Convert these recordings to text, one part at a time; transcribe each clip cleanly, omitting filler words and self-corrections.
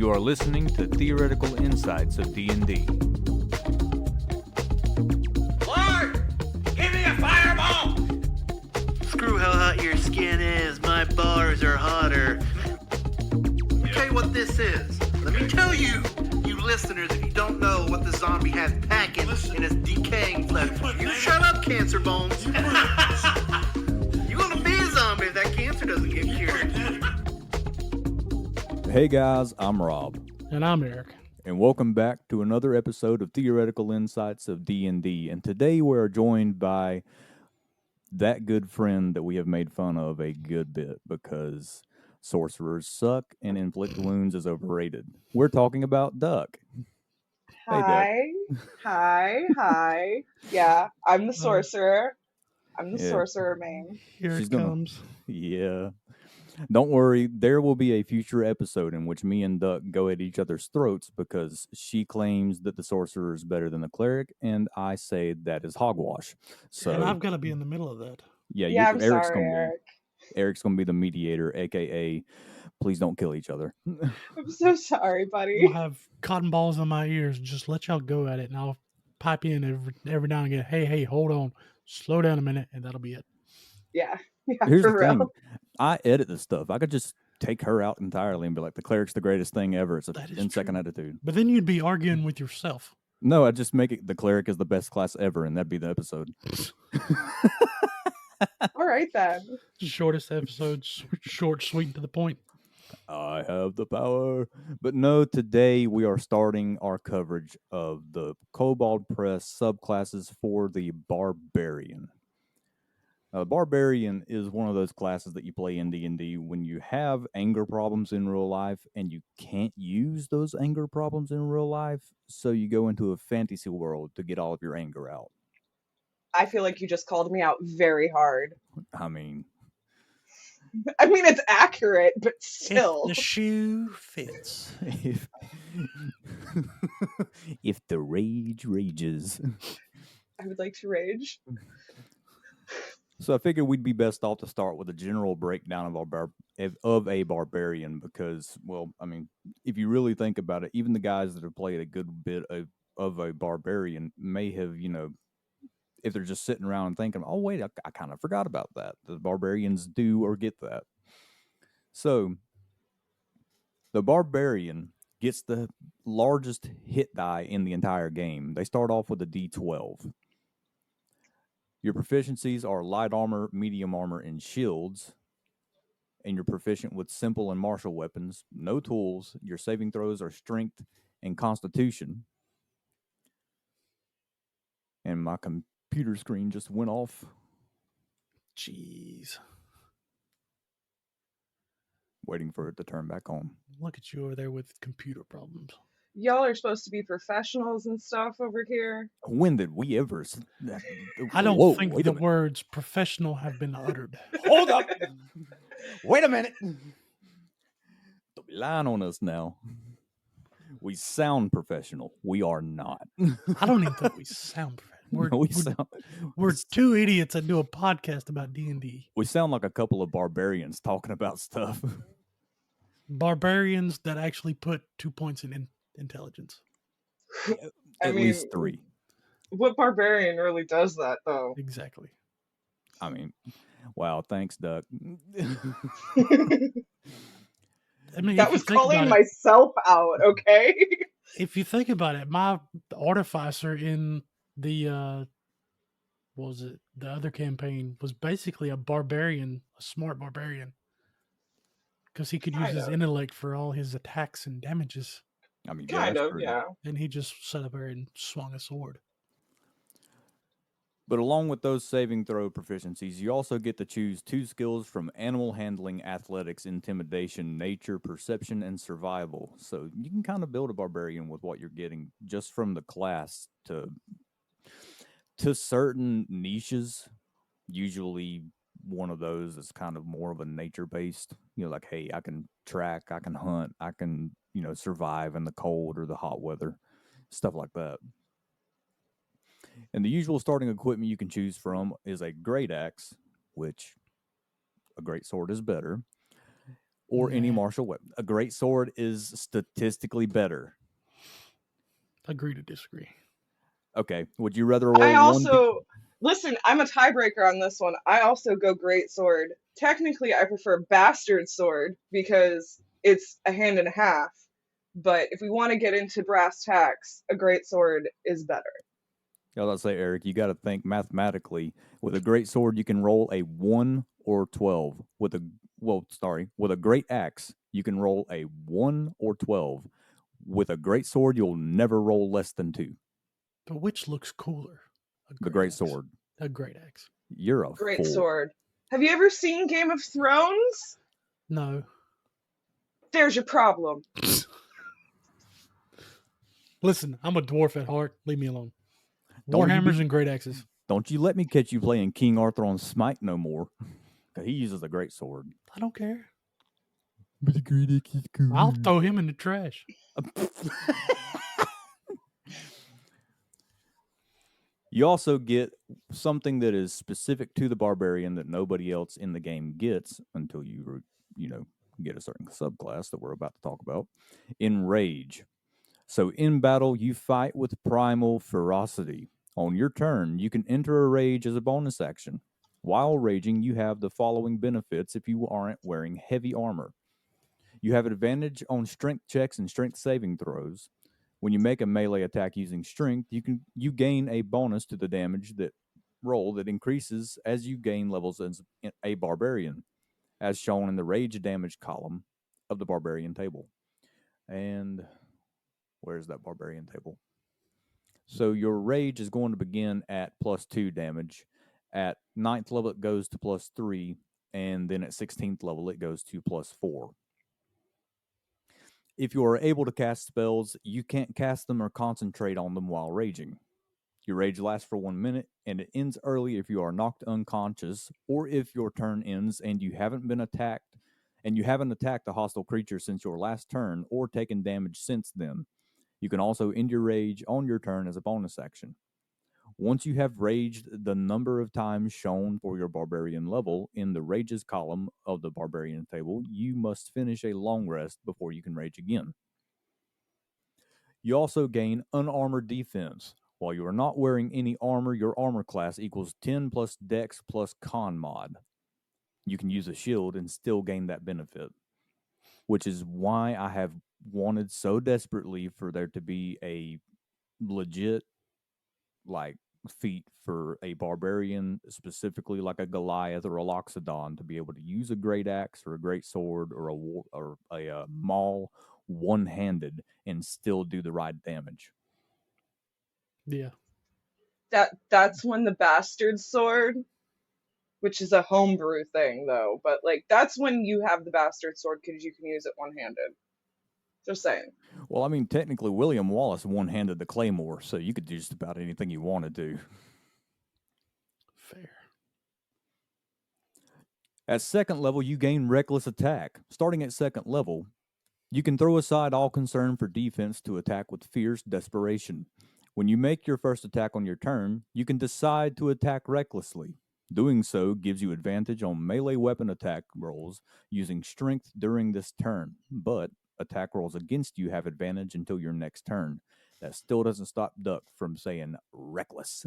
You are listening to Theoretical Insights of D&D. Lord, give me a fireball! Screw how hot your skin is, my bars are hotter. Let me tell you what this is. Let me tell you, you listeners, if you don't know what the zombie has packing in his decaying flesh, you shut up, cancer bones. You gonna be a zombie if that cancer doesn't get cured. Hey guys, I'm Rob. And I'm Eric. And welcome back to another episode of Theoretical Insights of D&D. And today we are joined by that good friend that we have made fun of a good bit because sorcerers suck and inflict wounds is overrated. We're talking about Duck. Hi. Hi. Yeah, I'm the sorcerer. I'm the sorcerer main. Here She's it gonna- comes. Yeah. Don't worry, there will be a future episode in which me and Duck go at each other's throats because she claims that the sorcerer is better than the cleric, and I say that is hogwash. So And I've got to be in the middle of that. yeah, I'm sorry, Eric. Eric's gonna be the mediator, aka please don't kill each other. I'm so sorry, buddy. I'll have cotton balls on my ears. Just let y'all go at it, and I'll pipe in every now and again. Hey, hold on, slow down a minute, and that'll be it. Yeah, Here's for the real. thing. I edit this stuff. I could just take her out entirely and be like, the cleric's the greatest thing ever. It's That is in second true. attitude. But then you'd be arguing with yourself. No, I just make it the cleric is the best class ever, and that'd be the episode. All right then. Shortest episodes, short, sweet, and to the point. I have the power. But no, today we are starting our coverage of the Kobold Press subclasses for the Barbarian. Barbarian is one of those classes that you play in D&D when you have anger problems in real life and you can't use those anger problems in real life, so you go into a fantasy world to get all of your anger out. I feel like you just called me out very hard. I mean, It's accurate, but still. If the shoe fits. if the rage rages. I would like to rage. So I figured we'd be best off to start with a general breakdown of a barbarian because, well, I mean, if you really think about it, even the guys that have played a good bit of a barbarian may have, if they're just sitting around and thinking, oh, wait, I kind of forgot about that. The barbarians do or get that. So the barbarian gets the largest hit die in the entire game. They start off with a D12. Your proficiencies are light armor, medium armor, and shields. And you're proficient with simple and martial weapons. No tools. Your saving throws are strength and constitution. And my computer screen just went off. Jeez. Waiting for it to turn back on. Look at you over there with computer problems. Y'all are supposed to be professionals and stuff over here. When did we ever? I don't Whoa, think wait the a minute. words professional have been uttered. Hold up. Wait a minute. Don't be lying on us now. We sound professional. We are not. I don't even think we sound professional. We're two idiots that do a podcast about D&D. We sound like a couple of barbarians talking about stuff. Barbarians that actually put 2 points in intelligence. At least 3. What barbarian really does that, though? Exactly. I mean, wow, thanks, Duck. I mean, That was calling myself out, okay? If you think about it, my artificer in the the other campaign was basically a barbarian, a smart barbarian, because he could use his intellect for all his attacks and damages. I mean, Kind of, yeah. And he just sat up there and swung a sword. But along with those saving throw proficiencies, you also get to choose 2 skills from animal handling, athletics, intimidation, nature, perception, and survival. So you can kind of build a barbarian with what you're getting just from the class to certain niches. Usually one of those is kind of more of a nature-based, like, hey, I can track, I can hunt, I can, survive in the cold or the hot weather, stuff like that. And the usual starting equipment you can choose from is a great axe, which a great sword is better, or any Nah. martial weapon. A great sword is statistically better. Agree to disagree. Okay, would you rather roll I one? also listen. I'm a tiebreaker on this one. I also go great sword. Technically, I prefer bastard sword because it's a hand and a half. But if we want to get into brass tacks, a great sword is better. I was say, Eric, you got to think mathematically. With a great sword, you can roll a 1 or 12. With a great axe, you can roll a 1 or 12. With a great sword, you'll never roll less than 2. But which looks cooler? The great axe. sword. A great axe. You're a Great fool. sword. Have you ever seen Game of Thrones? No. There's your problem. Listen, I'm a dwarf at heart. Leave me alone. Don't you Warhammers be- and great axes. Don't you let me catch you playing King Arthur on Smite no more. 'Cause he uses a great sword. I don't care. But the great axe is cool. I'll throw him in the trash. You also get something that is specific to the barbarian that nobody else in the game gets until you get a certain subclass that we're about to talk about. Enrage. So in battle, you fight with primal ferocity. On your turn, you can enter a rage as a bonus action. While raging, you have the following benefits if you aren't wearing heavy armor. You have advantage on strength checks and strength saving throws. When you make a melee attack using strength, you gain a bonus to the damage that roll that increases as you gain levels as a barbarian, as shown in the rage damage column of the barbarian table. And where's that barbarian table? So your rage is going to begin at +2 damage. At 9th level, it goes to +3, and then at 16th level, it goes to +4. If you are able to cast spells, you can't cast them or concentrate on them while raging. Your rage lasts for 1 minute, and it ends early if you are knocked unconscious, or if your turn ends and you haven't attacked a hostile creature since your last turn, or taken damage since then. You can also end your rage on your turn as a bonus action. Once you have raged the number of times shown for your barbarian level in the rages column of the barbarian table, you must finish a long rest before you can rage again. You also gain unarmored defense. While you are not wearing any armor, your armor class equals 10 plus dex plus con mod. You can use a shield and still gain that benefit, which is why I have wanted so desperately for there to be a legit feat for a barbarian, specifically like a Goliath or a Loxodon, to be able to use a great axe or a great sword or a maul one-handed and still do the right damage. Yeah. That's when the bastard sword, which is a homebrew thing though, but like that's when you have the bastard sword because you can use it one-handed. Just saying. Well, I mean, technically, William Wallace one-handed the claymore, so you could do just about anything you wanted to. Fair. At second level, you gain reckless attack. Starting at second level, you can throw aside all concern for defense to attack with fierce desperation. When you make your first attack on your turn, you can decide to attack recklessly. Doing so gives you advantage on melee weapon attack rolls using strength during this turn, but attack rolls against you have advantage until your next turn. That still doesn't stop Duck from saying reckless.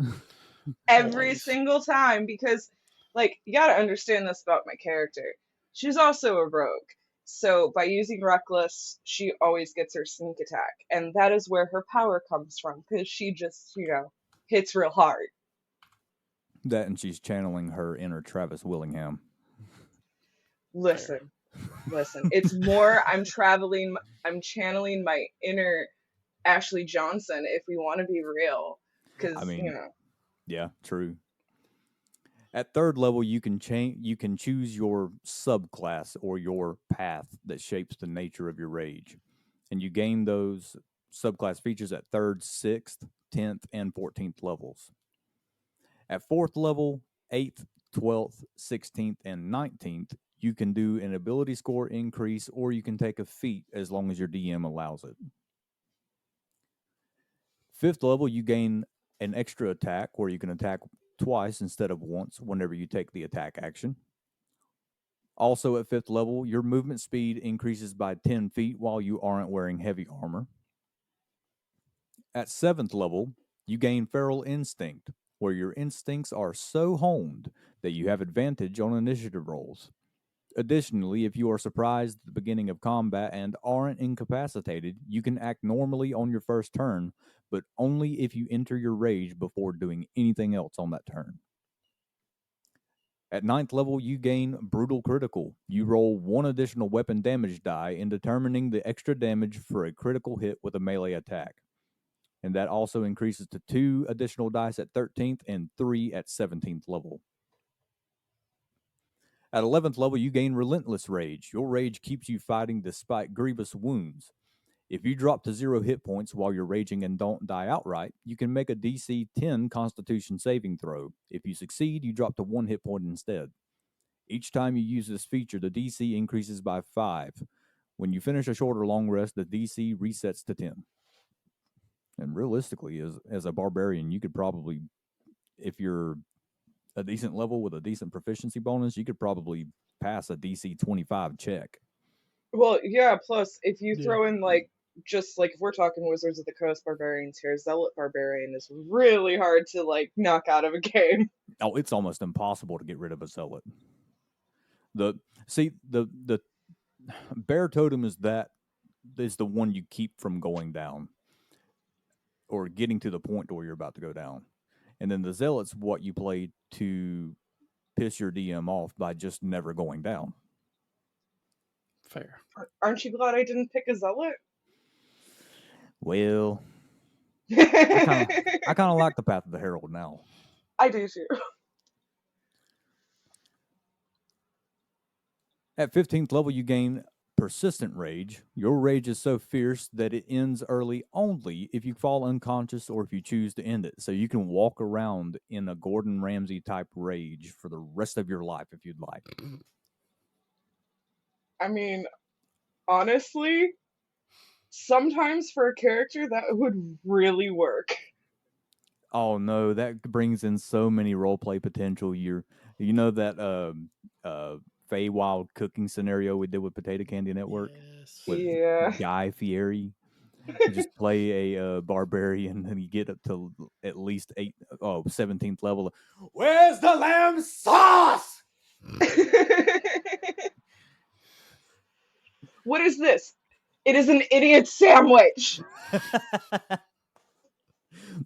Every Always. single time because like you got to understand this about my character. She's also a rogue. So by using reckless, she always gets her sneak attack, and that is where her power comes from because she just, hits real hard. That and she's channeling her inner Travis Willingham. Listen. It's more I'm channeling my inner Ashley Johnson if we want to be real cuz I mean, yeah, true. At third level, you can choose your subclass or your path that shapes the nature of your rage, and you gain those subclass features at 3rd, 6th, 10th, and 14th levels. At 4th level, 8th, 12th, 16th, and 19th, you can do an ability score increase, or you can take a feat as long as your DM allows it. 5th level, you gain an extra attack where you can attack twice instead of once whenever you take the attack action. Also at 5th level, your movement speed increases by 10 feet while you aren't wearing heavy armor. At 7th level, you gain Feral Instinct, where your instincts are so honed that you have advantage on initiative rolls. Additionally, if you are surprised at the beginning of combat and aren't incapacitated, you can act normally on your first turn, but only if you enter your rage before doing anything else on that turn. At 9th level, you gain Brutal Critical. You roll 1 additional weapon damage die in determining the extra damage for a critical hit with a melee attack. And that also increases to 2 additional dice at 13th and 3 at 17th level. At 11th level, you gain Relentless Rage. Your rage keeps you fighting despite grievous wounds. If you drop to 0 hit points while you're raging and don't die outright, you can make a DC 10 Constitution saving throw. If you succeed, you drop to 1 hit point instead. Each time you use this feature, the DC increases by 5. When you finish a short or long rest, the DC resets to 10. And realistically, as a barbarian, you could probably, if you're a decent level with a decent proficiency bonus, you could probably pass a DC 25 check. Well, yeah, plus if you Yeah. throw in like just like if we're talking Wizards of the Coast barbarians here, Zealot barbarian is really hard to like knock out of a game. Oh, it's almost impossible to get rid of a zealot. The bear totem is the one you keep from going down or getting to the point where you're about to go down. And then the zealot's what you play to piss your DM off by just never going down. Fair. Aren't you glad I didn't pick a Zealot? Well, I kind of like the Path of the Herald now. I do too. At 15th level, you gain Persistent Rage. Your rage is so fierce that it ends early only if you fall unconscious or if you choose to end it. So you can walk around in a Gordon Ramsay type rage for the rest of your life if you'd like. I mean, honestly, sometimes for a character that would really work. Oh no, that brings in so many roleplay potential. You know that Feywild cooking scenario we did with Potato Candy Network Yes. with Yeah. Guy Fieri. You just play a barbarian and you get up to at least 17th level. Where's the lamb sauce? What is this? It is an idiot sandwich.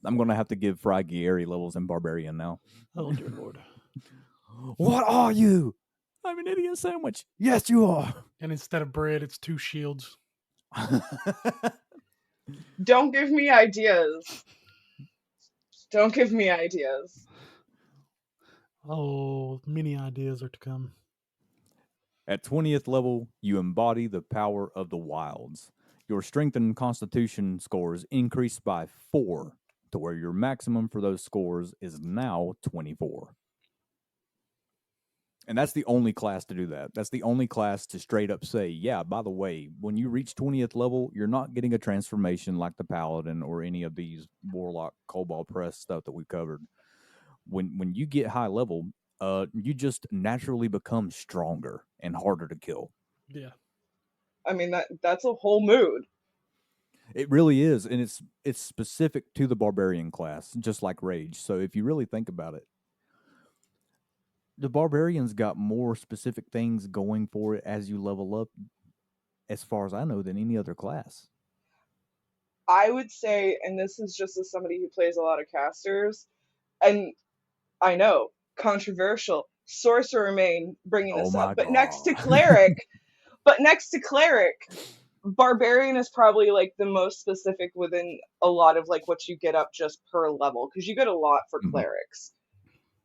I'm going to have to give Fry Gieri levels in Barbarian now. Oh, dear Lord. What are you? I'm an idiot sandwich. Yes, you are. And instead of bread, it's 2 shields. Don't give me ideas. Don't give me ideas. Oh, many ideas are to come. At 20th level, you embody the power of the wilds. Your strength and constitution scores increase by 4 to where your maximum for those scores is now 24. And that's the only class to do that. That's the only class to straight up say, yeah, by the way, when you reach 20th level, you're not getting a transformation like the Paladin or any of these Warlock, Kobold Press stuff that we've covered. When you get high level, you just naturally become stronger and harder to kill. Yeah. I mean, that's a whole mood. It really is, and it's specific to the Barbarian class, just like Rage. So if you really think about it, the Barbarian's got more specific things going for it as you level up, as far as I know, than any other class. I would say, and this is just as somebody who plays a lot of casters, and I know, controversial, Sorcerer main bringing this up, but next to Cleric, Barbarian is probably like the most specific within a lot of like what you get up just per level, because you get a lot for clerics.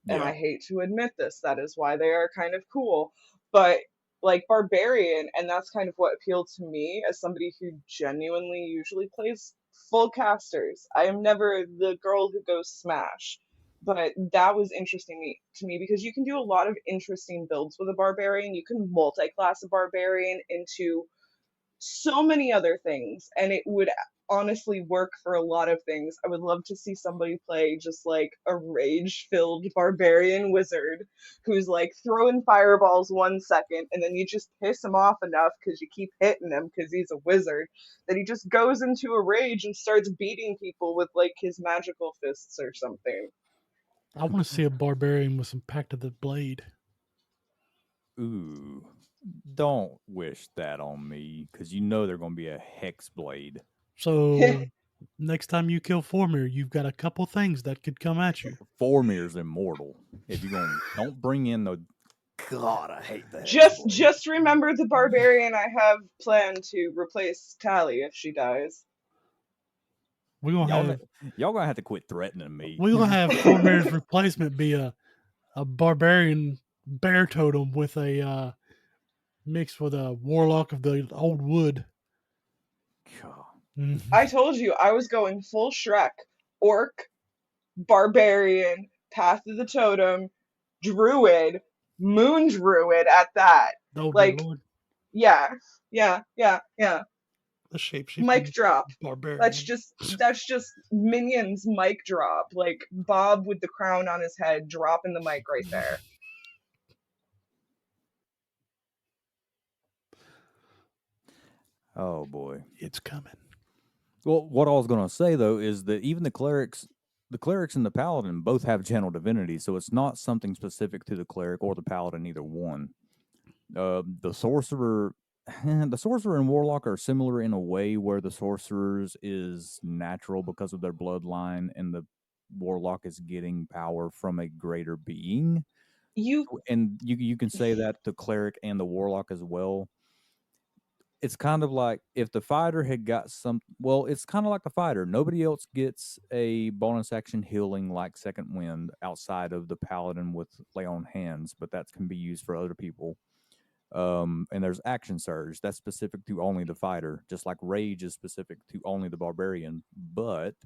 And I hate to admit this, that is why they are kind of cool. But like Barbarian, and that's kind of what appealed to me as somebody who genuinely usually plays full casters. I am never the girl who goes smash. But that was interesting to me because you can do a lot of interesting builds with a Barbarian. You can multi-class a Barbarian into so many other things, and it would honestly work for a lot of things. I would love to see somebody play just like a rage-filled barbarian wizard who's like throwing fireballs 1 second, and then you just piss him off enough because you keep hitting him because he's a wizard that he just goes into a rage and starts beating people with like his magical fists or something. I want to see a barbarian with some Pact of the Blade. Ooh, don't wish that on me, because you know they're going to be a hex blade. So next time you kill Formir, you've got a couple things that could come at you. Formir's immortal. If you're going, don't bring in the. God, I hate that. Just remember the barbarian I have planned to replace Tally if she dies. We're gonna Y'all gonna have to quit threatening me. we're gonna have Formir's replacement be a barbarian bear totem with a mixed with a warlock of the old wood. God. I told you I was going full Shrek. Orc, barbarian, path of the totem, druid, moon druid at that. Oh dear Like, Lord, yeah. the shapeshifting Mic drop. barbarian. That's just minions mic drop. Like Bob with the crown on his head dropping the mic right there. Oh boy. It's coming. Well, what I was gonna say though is that even the clerics and the paladin both have channel divinity, so it's not something specific to the cleric or the paladin, either one. The sorcerer, the sorcerer and warlock are similar in a way where the sorcerer's is natural because of their bloodline, and the warlock is getting power from a greater being. And you can say that the cleric and the warlock as well. It's kind of like if the fighter had got some. Well, it's kind of like the fighter. Nobody else gets a bonus action healing like Second Wind outside of the paladin with lay on hands, but that can be used for other people. And there's action surge that's specific to only the fighter, just like rage is specific to only the barbarian. But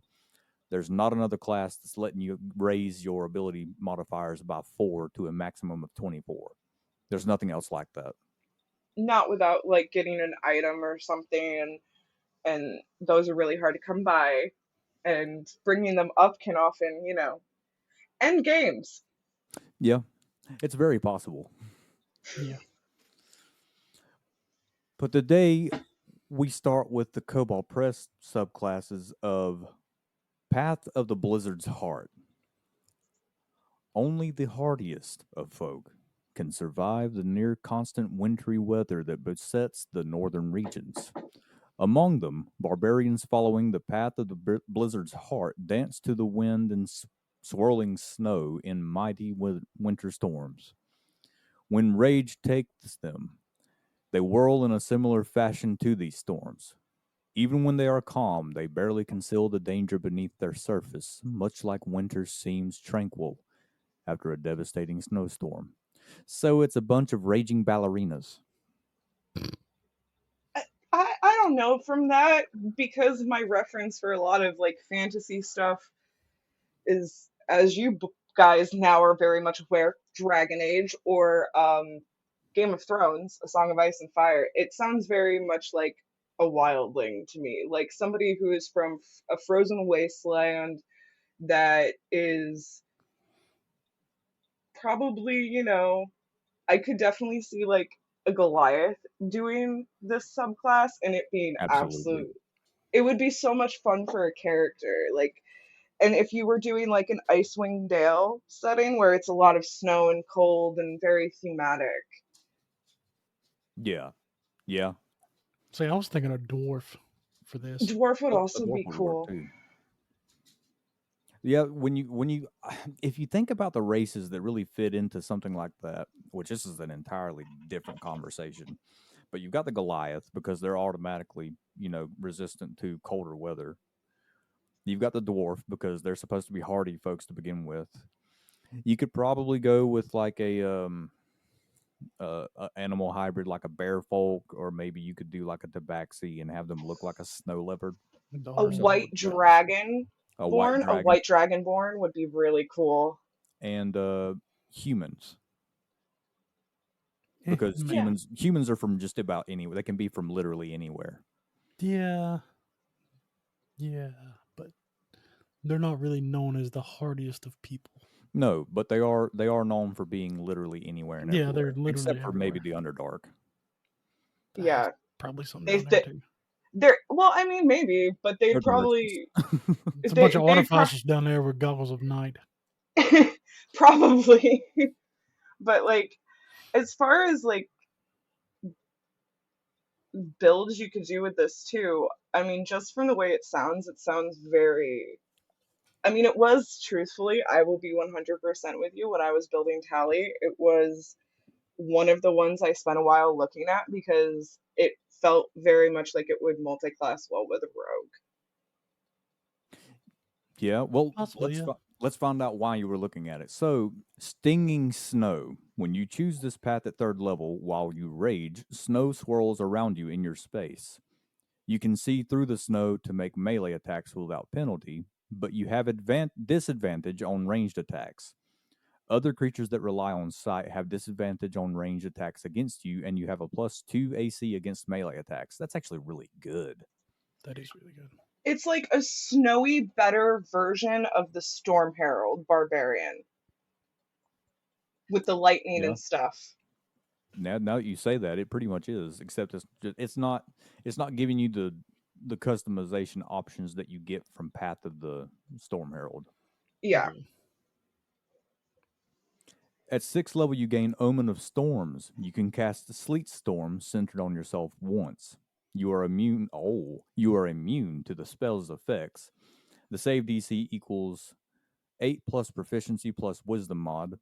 there's not another class that's letting you raise your ability modifiers by 4 to a maximum of 24. There's nothing else like that. Not without like getting an item or something, and those are really hard to come by, and bringing them up can often, end games. Yeah, it's very possible. Yeah. But today we start with the Kobold Press subclasses of Path of the Blizzard's Heart. Only the hardiest of folk can survive the near constant wintry weather that besets the northern regions. Among them, barbarians following the path of the blizzard's heart dance to the wind and swirling snow in mighty winter storms. When rage takes them, they whirl in a similar fashion to these storms. Even when they are calm, they barely conceal the danger beneath their surface, much like winter seems tranquil after a devastating snowstorm. So it's a bunch of raging ballerinas. I don't know from that, because my reference for a lot of like fantasy stuff is, as you guys now are very much aware, Dragon Age or Game of Thrones, A Song of Ice and Fire. It sounds very much like a wildling to me, like somebody who is from a frozen wasteland that is probably, I could definitely see like a Goliath doing this subclass and it being Absolutely. it would be so much fun for a character. Like, and if you were doing like an Icewind Dale setting where it's a lot of snow and cold and very thematic. Yeah. Yeah. See, I was thinking a dwarf for this. Dwarf would A also dwarf be would work, cool. too. Yeah, when you if you think about the races that really fit into something like that, which this is an entirely different conversation, but you've got the Goliath because they're automatically, resistant to colder weather. You've got the dwarf because they're supposed to be hardy folks to begin with. You could probably go with like a animal hybrid like a bear folk, or maybe you could do like a tabaxi and have them look like a snow leopard. A white dragon A white a dragon. white dragonborn would be really cool. And humans. Because Yeah. humans are from just about anywhere. They can be from literally anywhere. Yeah. Yeah, but they're not really known as the hardiest of people. No, but they are known for being literally anywhere and Yeah, they're everywhere, literally except for maybe everywhere. the Underdark. That's Yeah, probably something they down there too. they're well, I mean maybe, but they'd They're the merchants. probably It's a bunch of they'd artificers down there with goggles of night. probably. But like as far as like builds you could do with this too, I mean just from the way it sounds very. I mean, it was truthfully, I will be 100% with you. When I was building Tally, it was one of the ones I spent a while looking at because it felt very much like it would multi-class well with a rogue. Yeah, well, Possibly, yeah. let's find out why you were looking at it. So, stinging snow. When you choose this path at 3rd level, while you rage, snow swirls around you in your space. You can see through the snow to make melee attacks without penalty, but you have disadvantage on ranged attacks. Other creatures that rely on sight have disadvantage on ranged attacks against you, and you have a +2 AC against melee attacks. That's actually really good. That is really good. It's like a snowy, better version of the Storm Herald Barbarian with the lightning Yeah. and stuff. Now that you say that, it pretty much is. Except it's not giving you the customization options that you get from Path of the Storm Herald. Yeah. At 6th level, you gain Omen of Storms. You can cast Sleet Storm centered on yourself once. You are immune. Oh, you are immune to the spell's effects. The save DC equals 8 plus proficiency plus wisdom mod,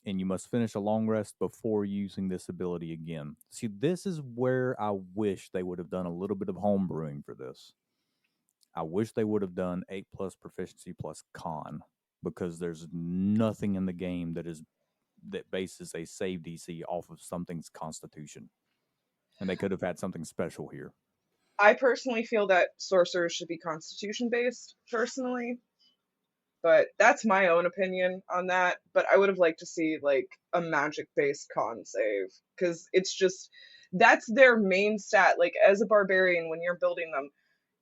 and you must finish a long rest before using this ability again. See, this is where I wish they would have done a little bit of homebrewing for this. I wish they would have done 8 plus proficiency plus con, because there's nothing in the game that bases a save DC off of something's constitution. And they could have had something special here. I personally feel that sorcerers should be constitution based, personally. But that's my own opinion on that. But I would have liked to see like a magic based con save. Because it's just that's their main stat. Like as a barbarian, when you're building them,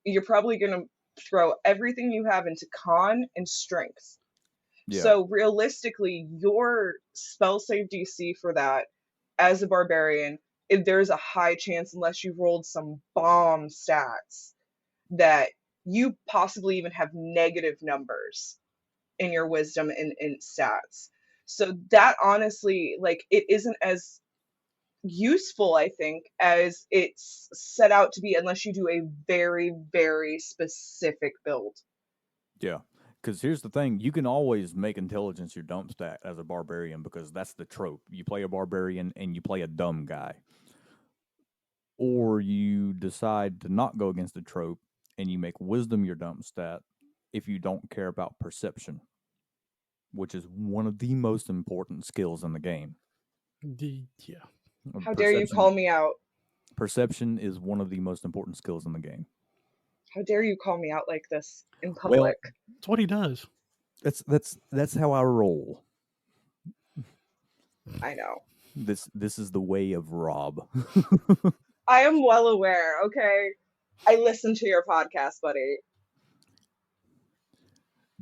you're probably gonna throw everything you have into con and strength. Yeah. So realistically, your spell save DC for that as a barbarian, if there's a high chance, unless you rolled some bomb stats, that you possibly even have negative numbers in your wisdom and in stats. So that honestly, like, it isn't as useful, I think, as it's set out to be, unless you do a very, very specific build. Yeah. Because here's the thing, you can always make intelligence your dump stat as a barbarian, because that's the trope. You play a barbarian and you play a dumb guy. Or you decide to not go against the trope and you make wisdom your dump stat if you don't care about perception, which is one of the most important skills in the game. Yeah. How dare you call me out? Perception is one of the most important skills in the game. How dare you call me out like this in Well, public? That's what he does. That's how I roll. I know. This is the way of Rob. I am well aware, okay? I listen to your podcast, buddy.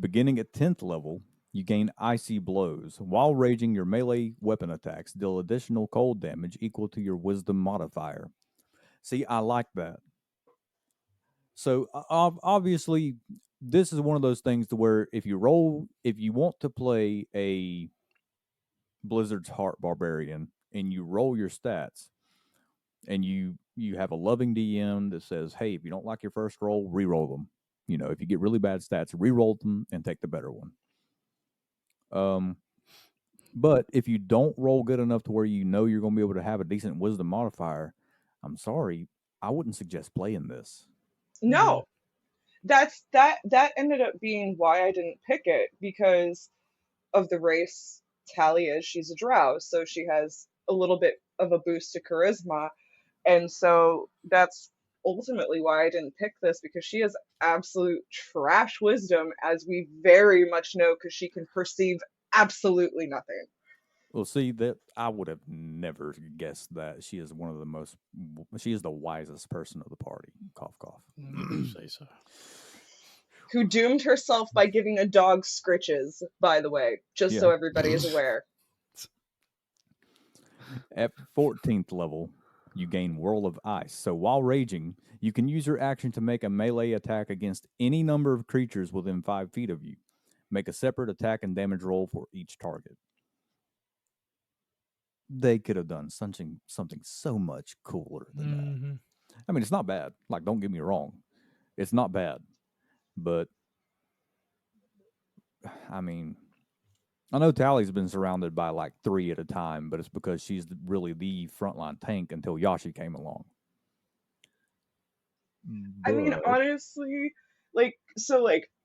Beginning at 10th level, you gain Icy Blows. While raging, your melee weapon attacks deal additional cold damage equal to your wisdom modifier. See, I like that. So obviously, this is one of those things to where if you want to play a Blizzard's Heart Barbarian and you roll your stats, and you have a loving DM that says, hey, if you don't like your first roll, re-roll them. If you get really bad stats, re-roll them and take the better one. But if you don't roll good enough to where you're going to be able to have a decent wisdom modifier, I'm sorry, I wouldn't suggest playing this. No. That ended up being why I didn't pick it, because of the race Tally is. She's a drow, so she has a little bit of a boost to charisma. And so that's ultimately why I didn't pick this, because she has absolute trash wisdom, as we very much know, because she can perceive absolutely nothing. Well, see, that I would have never guessed that she is she is the wisest person of the party. Cough, cough. You say so. who doomed herself by giving a dog scritches, by the way, just so Yeah. everybody is aware. At 14th level, you gain Whirl of Ice. So while raging, you can use your action to make a melee attack against any number of creatures within 5 feet of you. Make a separate attack and damage roll for each target. They could have done something so much cooler than that. I mean, it's not bad. Like, don't get me wrong. It's not bad. But, I mean, I know Tally's been surrounded by like 3 at a time, but it's because she's really the frontline tank until Yashi came along. I mean, But honestly, like,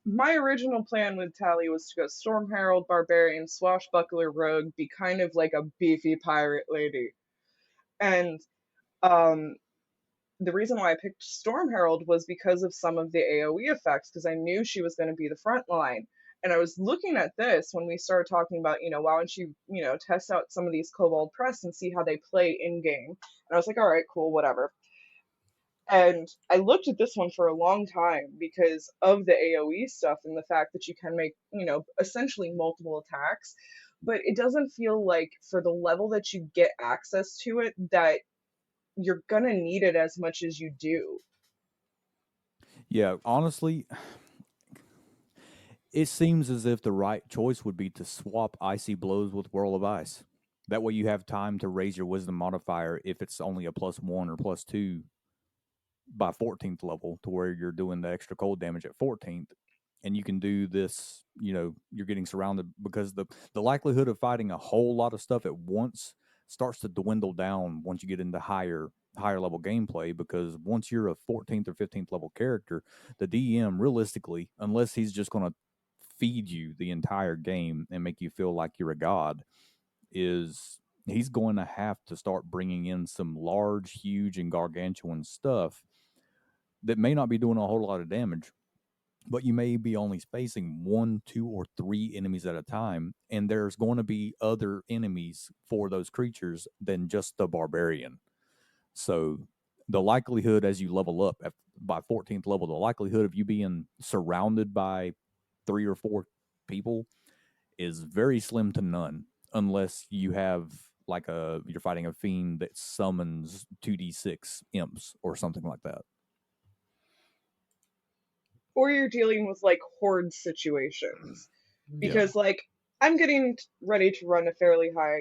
my original plan with Tally was to go Storm Herald, Barbarian, Swashbuckler, Rogue, be kind of like a beefy pirate lady. And um, the reason why I picked Storm Herald was because of some of the AoE effects, because I knew she was going to be the front line. And I was looking at this when we started talking about, why don't you, test out some of these Kobold Press and see how they play in game. And I was like, all right, cool, whatever. And I looked at this one for a long time because of the AoE stuff and the fact that you can make, essentially multiple attacks. But it doesn't feel like for the level that you get access to it that you're gonna need it as much as you do. yeah, honestly, it seems as if the right choice would be to swap Icy Blows with Whirl of Ice. That way you have time to raise your Wisdom modifier if it's only a +1 or +2 by 14th level to where you're doing the extra cold damage at 14th. And you can do this, you're getting surrounded because the likelihood of fighting a whole lot of stuff at once starts to dwindle down once you get into higher level gameplay, because once you're a 14th or 15th level character, the DM realistically, unless he's just going to feed you the entire game and make you feel like you're a god, is he's going to have to start bringing in some large, huge, and gargantuan stuff that may not be doing a whole lot of damage, but you may be only facing 1, 2, or 3 enemies at a time, and there's going to be other enemies for those creatures than just the barbarian. So the likelihood as you level up by 14th level, the likelihood of you being surrounded by 3 or 4 people is very slim to none, unless you have like you're fighting a fiend that summons 2d6 imps or something like that. Or you're dealing with like horde situations. Because like I'm getting ready to run a fairly high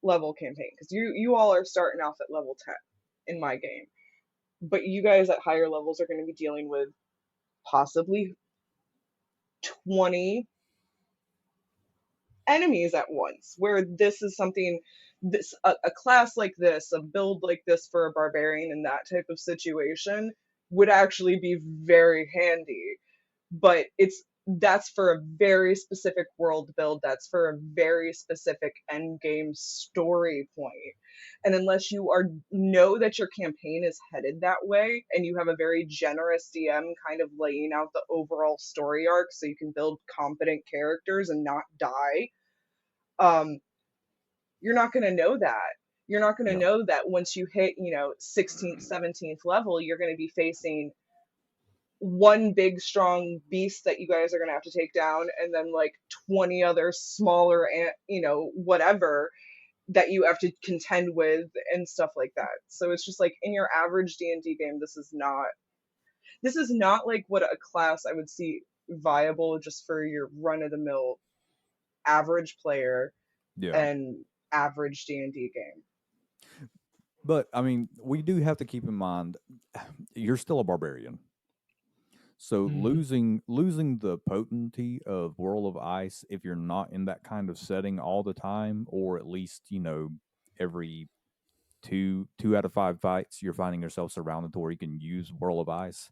level campaign, because you all are starting off at level 10 in my game. But you guys at higher levels are going to be dealing with possibly 20 enemies at once, where this is something, a class like this, a build like this for a barbarian in that type of situation would actually be very handy. But that's for a very specific world build, that's for a very specific end game story point. And unless you know that your campaign is headed that way, and you have a very generous DM kind of laying out the overall story arc so you can build competent characters and not die, you're not going to know that. You're not going to Yeah. know that once you hit, 16th, 17th level, you're going to be facing one big strong beast that you guys are going to have to take down, and then like 20 other smaller, whatever, that you have to contend with and stuff like that. So it's just like, in your average D&D game, this is not like what a class I would see viable just for your run-of-the-mill average player Yeah. and average D&D game. But I mean, we do have to keep in mind you're still a barbarian. So losing the potency of Whirl of Ice, if you're not in that kind of setting all the time, or at least, every two out of 5 fights you're finding yourself surrounded to where you can use Whirl of Ice.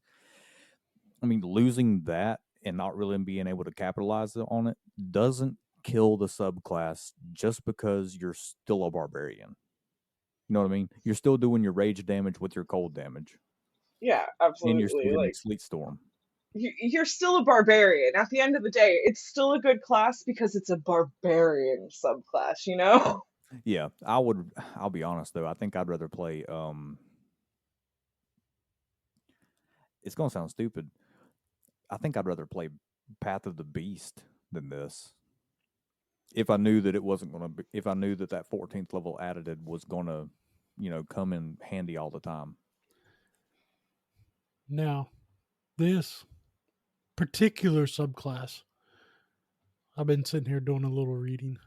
I mean, losing that and not really being able to capitalize on it doesn't kill the subclass just because you're still a barbarian. You know what I mean? You're still doing your rage damage with your cold damage. Yeah, And you're still absolutely. getting Like, Sleet Storm. you're still a barbarian. At the end of the day, it's still a good class because it's a barbarian subclass, Yeah, I'll be honest though, I think I'd rather play it's gonna sound stupid. I think I'd rather play Path of the Beast than this. If I knew that it wasn't going to be, if I knew that that 14th level added was going to, come in handy all the time. Now, this particular subclass, I've been sitting here doing a little reading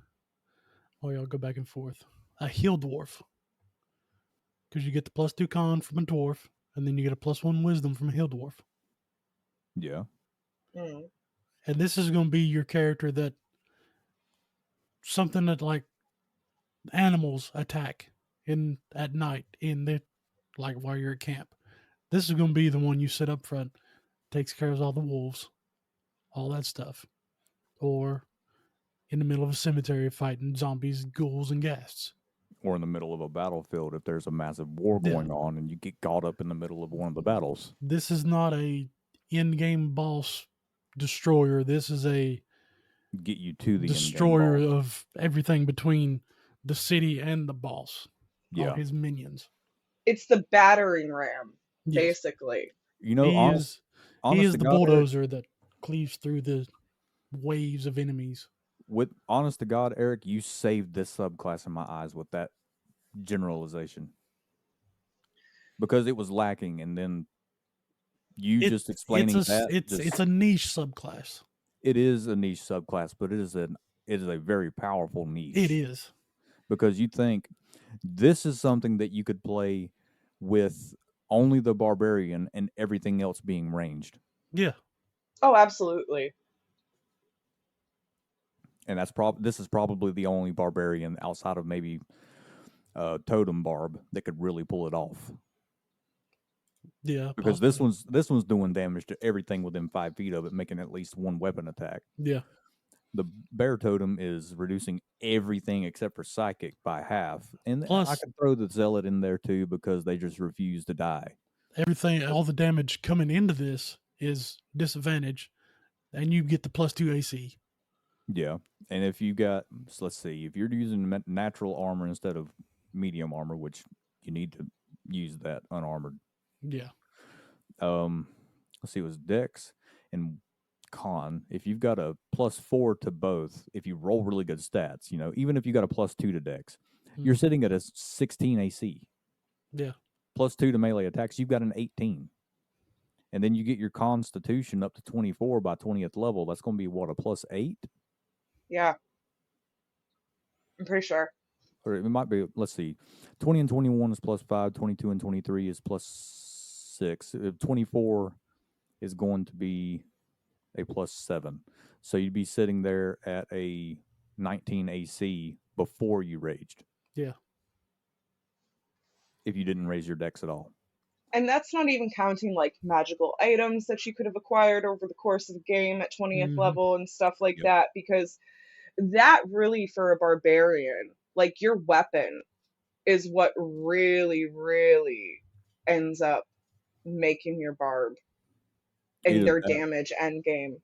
while y'all go back and forth. A Heal Dwarf. Because you get the +2 con from a dwarf, and then you get a +1 wisdom from a Heal Dwarf. Yeah. Mm. And this is going to be your character that something that like animals attack at night in the like while you're at camp. This is going to be the one you sit up front, takes care of all the wolves, all that stuff, or in the middle of a cemetery fighting zombies, ghouls, and ghasts. Or in the middle of a battlefield if there's a massive war Yeah. going on and you get caught up in the middle of one of the battles. This is not a in-game boss destroyer. This is a Get you to the destroyer in-game boss. of everything between the city and the boss. All Yeah. his minions. It's the battering ram, Yes. basically. You know, He honest is to the God, Eric, bulldozer that cleaves through the waves of enemies. with honest to God, Eric, you saved this subclass in my eyes with that generalization. Because it was lacking, and then you just explaining that. It's a niche subclass. It is a niche subclass, but it is a very powerful niche. It is. Because you think this is something that you could play with only the barbarian and everything else being ranged. Yeah. Oh, absolutely. And this is probably the only barbarian outside of maybe Totem Barb that could really pull it off. Yeah. Because possibly. this one's doing damage to everything within 5 feet of it, making at least one weapon attack. Yeah. The bear totem is reducing everything except for psychic by half. And Plus, I could throw the zealot in there too because they just refuse to die. everything, all the damage coming into this is disadvantage, and you get the +2 AC. Yeah. And if you got, so let's see, if you're using natural armor instead of medium armor, which you need to use that unarmored. Yeah. Let's see, it was Dex and Con. If you've got a +4 to both, if you roll really good stats, even if you got a +2 to Dex, you're sitting at a 16 AC. Yeah. +2 to melee attacks, you've got an 18. And then you get your Constitution up to 24 by 20th level. That's going to be what, a +8? Yeah. I'm pretty sure. Or it might be, let's see, 20 and 21 is +5, 22 and 23 is +6. 24 is going to be a +7. So you'd be sitting there at a 19 AC before you raged. Yeah. If you didn't raise your dex at all. And that's not even counting like magical items that you could have acquired over the course of the game at 20th level and stuff like that, because that really, for a barbarian, like your weapon is what really, really ends up making your barb in Either their that- damage end game.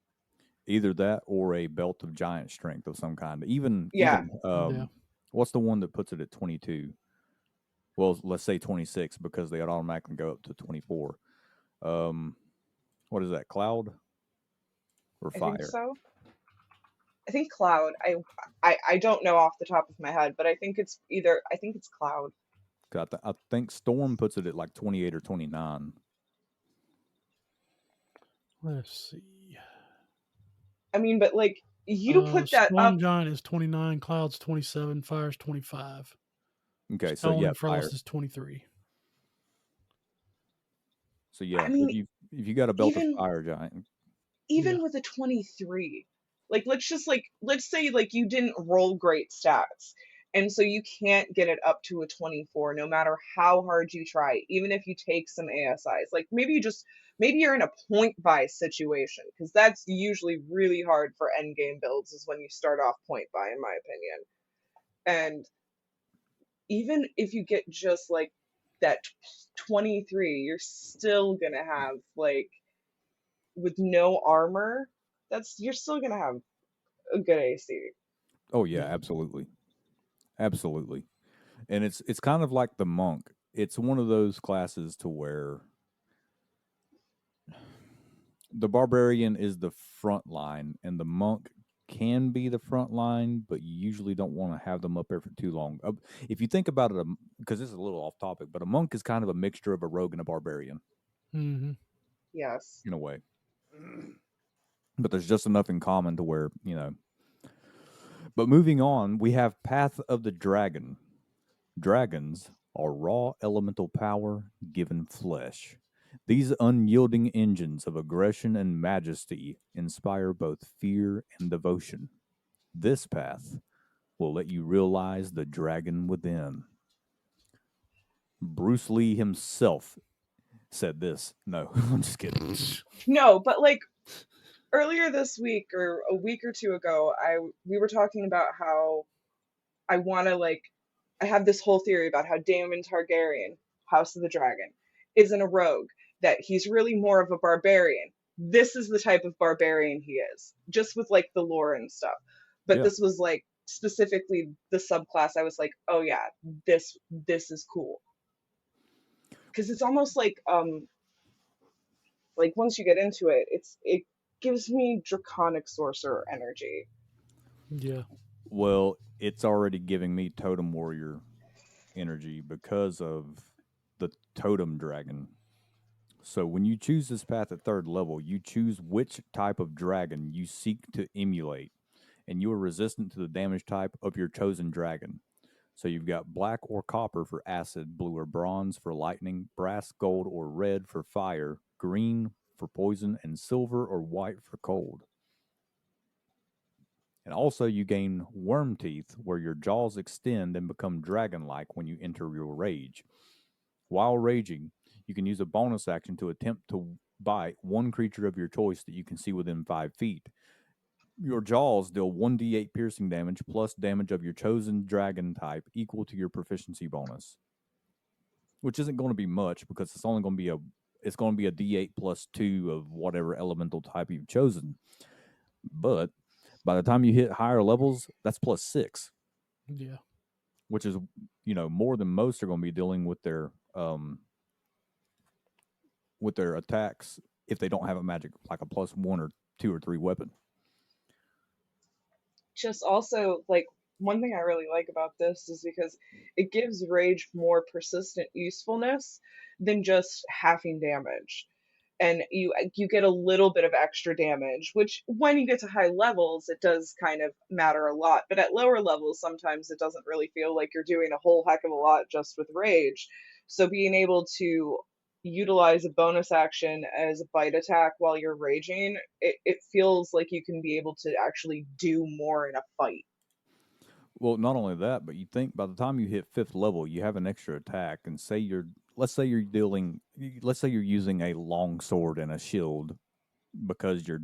Either that or a belt of giant strength of some kind. Yeah. What's the one that puts it at 22? Well, let's say 26 because they automatically go up to 24. What is that, cloud or fire? I think so. I think cloud. I don't know off the top of my head, but I think it's cloud. I think storm puts it at like 28 or 29. Let's see. I mean, but like you put that Storm up. Giant is 29, Cloud's 27, Fire's 25. Okay, Stone so yeah, and Frost fire. is 23. So yeah, I mean, if you got a belt even- of fire giant, Even with a 23, like let's say like you didn't roll great stats, and so you can't get it up to a 24 no matter how hard you try, even if you take some ASIs. Like maybe you're in a point buy situation, because that's usually really hard for end game builds, is when you start off point buy, in my opinion. And even if you get just like that 23, you're still gonna have, like, with no armor, you're still gonna have a good AC. oh yeah, absolutely, absolutely. And it's kind of like the monk. It's one of those classes to where The barbarian is the front line, and the monk can be the front line, but you usually don't want to have them up there for too long. If you think about it, because this is a little off topic, but a monk is kind of a mixture of a rogue and a barbarian Mm-hmm. Yes. in a way. But there's just enough in common to where, you know. But moving on, we have Path of the Dragon. Dragons are raw elemental power given flesh. These unyielding engines of aggression and majesty inspire both fear and devotion. This path will let you realize the dragon within. Bruce Lee himself said this. No, I'm just kidding. No, but like earlier this week or a week or two ago, we were talking about how I want to like I have this whole theory about how Daemon Targaryen, House of the Dragon, isn't a rogue, that he's really more of a barbarian. This is the type of barbarian he is, just with like the lore and stuff. But Yeah. this was like specifically the subclass. I was like, oh yeah, this is cool. Because it's almost like once you get into it, it gives me draconic sorcerer energy. Yeah. Well, it's already giving me totem warrior energy because of the totem dragon. So when you choose this path at third level, you choose which type of dragon you seek to emulate, and you are resistant to the damage type of your chosen dragon. So you've got black or copper for acid, blue or bronze for lightning, brass, gold, or red for fire, green for poison, and silver or white for cold. And also, you gain worm teeth, where your jaws extend and become dragon like when you enter your rage. While raging, you can use a bonus action to attempt to bite one creature of your choice that you can see within 5 feet. Your jaws deal 1d8 piercing damage plus damage of your chosen dragon type equal to your proficiency bonus, which isn't going to be much because it's only going to be a d8 plus 2 of whatever elemental type you've chosen. But by the time you hit higher levels, that's plus 6, Yeah. which is, more than most are going to be dealing with their attacks if they don't have a magic like a plus 1 or 2 or 3 weapon. Just also like one thing I really like about this is because it gives rage more persistent usefulness than just halving damage. And you get a little bit of extra damage, which when you get to high levels it does kind of matter a lot, but at lower levels sometimes it doesn't really feel like you're doing a whole heck of a lot just with rage. So being able to utilize a bonus action as a bite attack while you're raging, it feels like you can be able to actually do more in a fight. Well, not only that, but you think by the time you hit 5th level, you have an extra attack, and let's say you're using a long sword and a shield because you're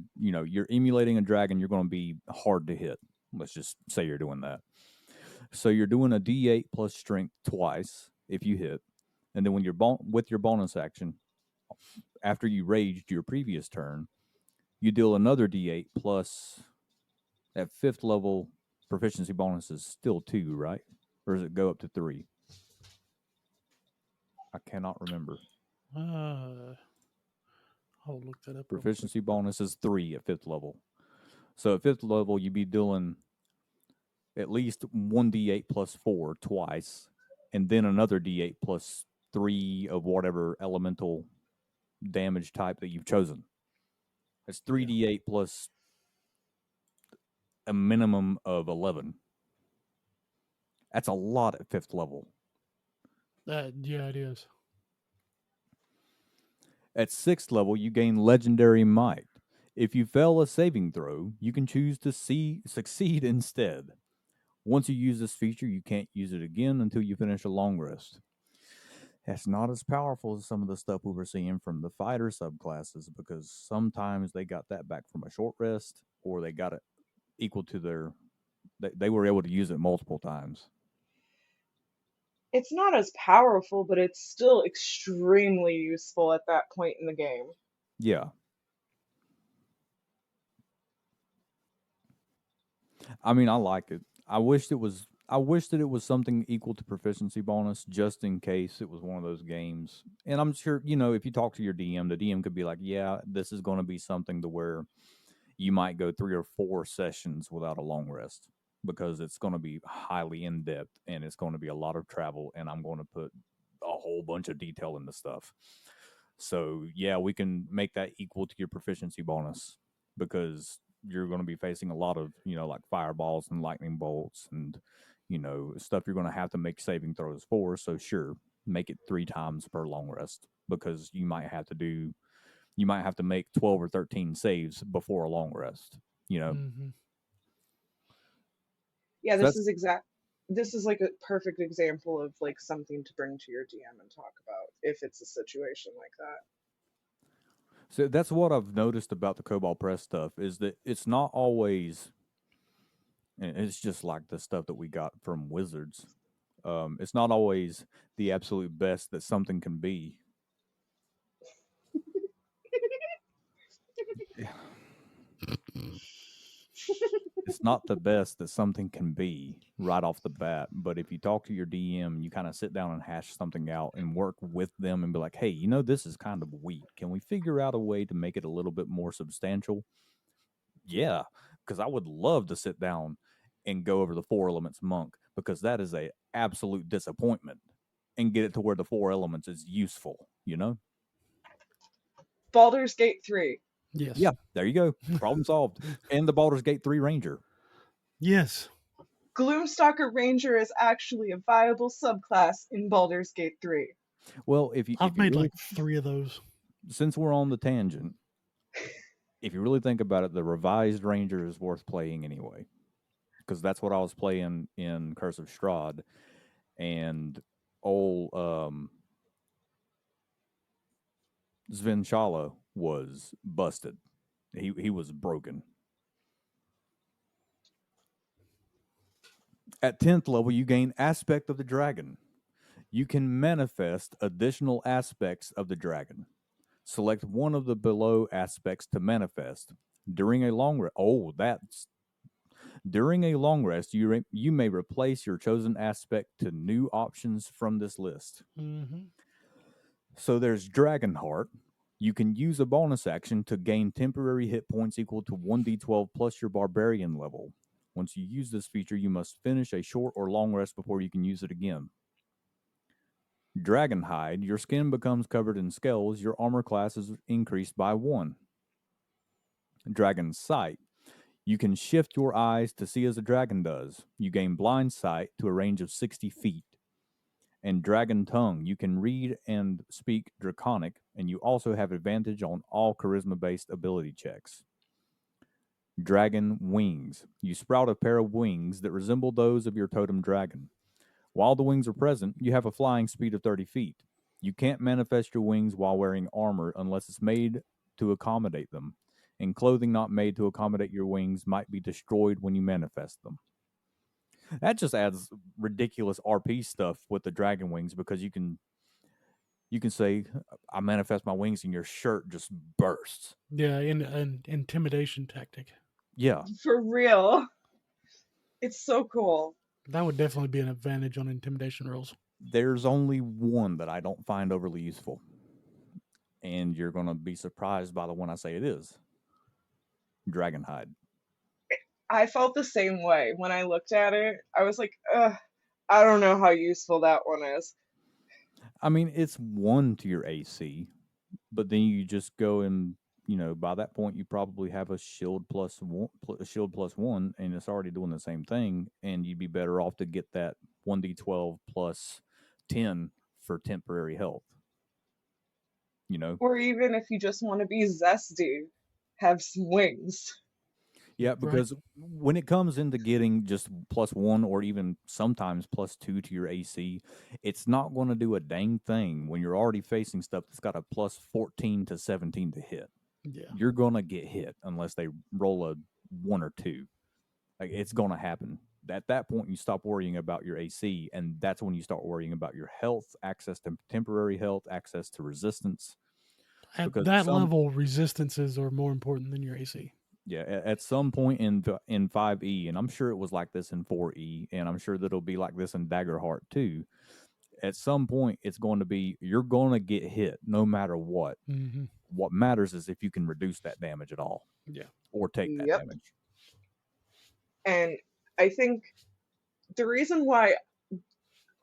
emulating a dragon, you're going to be hard to hit. Let's just say you're doing that. So you're doing a d8 plus strength twice if you hit, and then when you're with your bonus action, after you raged your previous turn, you deal another d8 plus at 5th level. Proficiency bonus is still 2, right? Or does it go up to 3? I cannot remember. I'll look that up. Proficiency bonus is 3 at 5th level. So at 5th level, you'd be doing at least 1d8 plus 4 twice, and then another d8 plus 3 of whatever elemental damage type that you've chosen. That's 3d8 plus a minimum of 11. That's a lot at 5th level. Yeah, it is. At 6th level, you gain Legendary Might. If you fail a saving throw, you can choose to succeed instead. Once you use this feature, you can't use it again until you finish a long rest. That's not as powerful as some of the stuff we were seeing from the fighter subclasses, because sometimes they got that back from a short rest, or they got it equal to they were able to use it multiple times. It's not as powerful, but it's still extremely useful at that point in the game. Yeah. I mean, I like it. I wished it was I wish that it was something equal to proficiency bonus, just in case it was one of those games. And I'm sure, if you talk to your DM, the DM could be like, "Yeah, this is going to be something to where you might go 3 or 4 sessions without a long rest because it's going to be highly in depth and it's going to be a lot of travel, and I'm going to put a whole bunch of detail into stuff." So yeah, we can make that equal to your proficiency bonus because you're going to be facing a lot of, like fireballs and lightning bolts and, stuff you're going to have to make saving throws for. So sure, make it 3 times per long rest because you might have to make 12 or 13 saves before a long rest, you know? Mm-hmm. Yeah, So this is like a perfect example of like something to bring to your DM and talk about if it's a situation like that. so that's what I've noticed about the Kobold Press stuff is that it's not always, and it's just like the stuff that we got from Wizards. It's not always the absolute best that something can be. It's not the best that something can be right off the bat. But if you talk to your DM and you kind of sit down and hash something out and work with them and be like, "Hey, this is kind of weak. Can we figure out a way to make it a little bit more substantial?" Yeah, because I would love to sit down and go over the Four Elements Monk because that is a absolute disappointment and get it to where the Four Elements is useful. Baldur's Gate 3. Yes. Yeah, there you go. Problem solved. And the Baldur's Gate 3 Ranger. Yes. Gloomstalker Ranger is actually a viable subclass in Baldur's Gate 3. Well, if you I've really, made like 3 of those. since we're on the tangent, if you really think about it, the revised Ranger is worth playing anyway. Because that's what I was playing in Curse of Strahd. And old Sven Shala was busted. He was broken. At 10th level, you gain Aspect of the Dragon. You can manifest additional aspects of the dragon. Select one of the below aspects to manifest. During a long rest, during a long rest, you may replace your chosen aspect to new options from this list. Mm-hmm. So there's Dragonheart. You can use a bonus action to gain temporary hit points equal to 1d12 plus your barbarian level. Once you use this feature, you must finish a short or long rest before you can use it again. Dragonhide, your skin becomes covered in scales, your armor class is increased by 1. Dragon Sight, you can shift your eyes to see as a dragon does. You gain blind sight to a range of 60 feet. And Dragon Tongue, you can read and speak Draconic, and you also have advantage on all charisma based ability checks. Dragon Wings, you sprout a pair of wings that resemble those of your totem dragon. While the wings are present, you have a flying speed of 30 feet. You can't manifest your wings while wearing armor unless it's made to accommodate them, and clothing not made to accommodate your wings might be destroyed when you manifest them. That just adds ridiculous RP stuff with the dragon wings because you can say, "I manifest my wings," and your shirt just bursts. Yeah, in an intimidation tactic. Yeah, For real. It's so cool. That would definitely be an advantage on intimidation rolls. there's only one that I don't find overly useful, and you're gonna be surprised by the one I say it is. Dragonhide. I felt the same way when I looked at it. I was like, ugh, I don't know how useful that one is. I mean, it's 1 to your AC, but then you just go and by that point you probably have a shield plus 1, and it's already doing the same thing, and you'd be better off to get that 1d12 plus 10 for temporary health. Or even if you just want to be zesty, have some wings. Yeah, Right. because when it comes into getting just plus 1 or even sometimes plus 2 to your AC, it's not going to do a dang thing when you're already facing stuff that's got a plus 14 to 17 to hit. Yeah. You're going to get hit unless they roll a 1 or 2. Like, it's going to happen. At that point, you stop worrying about your AC, and that's when you start worrying about your health, access to temporary health, access to resistance. At Because that level, resistances are more important than your AC. Yeah, at some point in 5e, and I'm sure it was like this in 4e, and I'm sure that it'll be like this in Daggerheart too. At some point, it's going to be you're going to get hit no matter what. Mm-hmm. What matters is if you can reduce that damage at all, Yeah. or take that Yep. damage. And I think the reason why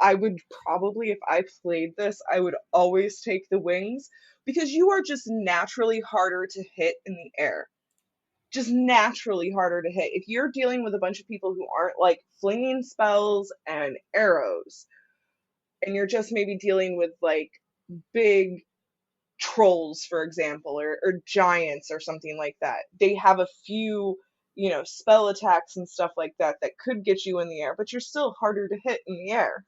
I would probably, if I played this, I would always take the wings because you are just naturally harder to hit in the air. Just naturally harder to hit. If you're dealing with a bunch of people who aren't like flinging spells and arrows, and you're just maybe dealing with like big trolls, for example, or giants or something like that, they have a few, spell attacks and stuff like that that could get you in the air, but you're still harder to hit in the air.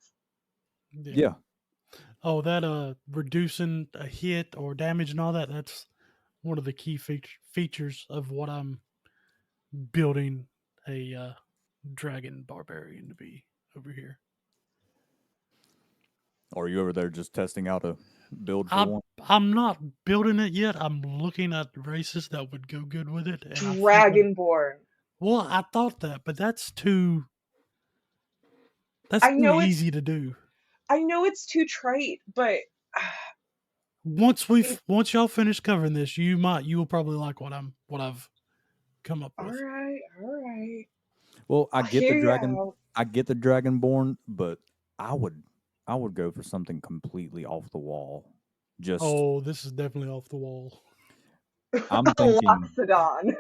Yeah. Oh, that reducing a hit or damage and all that, that's one of the key features of what I'm building a dragon barbarian to be over here. Or are you over there just testing out a build for one? I'm not building it yet. I'm looking at races that would go good with it. And Dragonborn. well, I thought that, but that's too I know it's easy to do. I know it's too trite, but Once y'all finish covering this, you will probably like what I've come up all with. right. Well, I I'll get the hear you dragon. out. I get the dragonborn, but I would go for something completely off the wall. Just Oh, this is definitely off the wall. I'm thinking, Loxodon.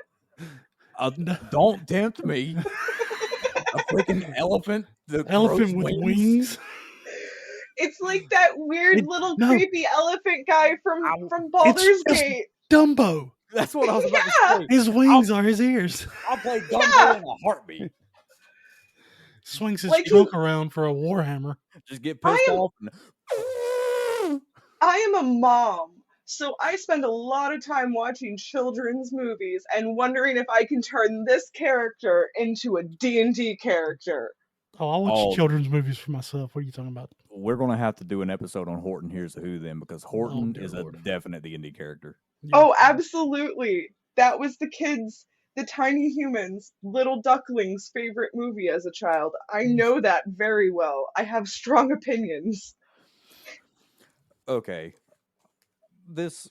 don't tempt me. A freaking elephant. The Elephant with wings. It's like that weird little creepy elephant guy from Baldur's Gate. Dumbo. That's what I was about to say. His wings are his ears. I'll play Dumbo in a heartbeat. Swings his trunk around for a warhammer. Just get pissed off. I am a mom, so I spend a lot of time watching children's movies and wondering if I can turn this character into a D&D character. Oh, I watch children's movies for myself. What are you talking about? We're going to have to do an episode on Horton Hears the Who then, because Horton is a definite D&D character. Yeah. Oh, absolutely. That was the tiny humans, little ducklings' favorite movie as a child. I know that very well. I have strong opinions. Okay. This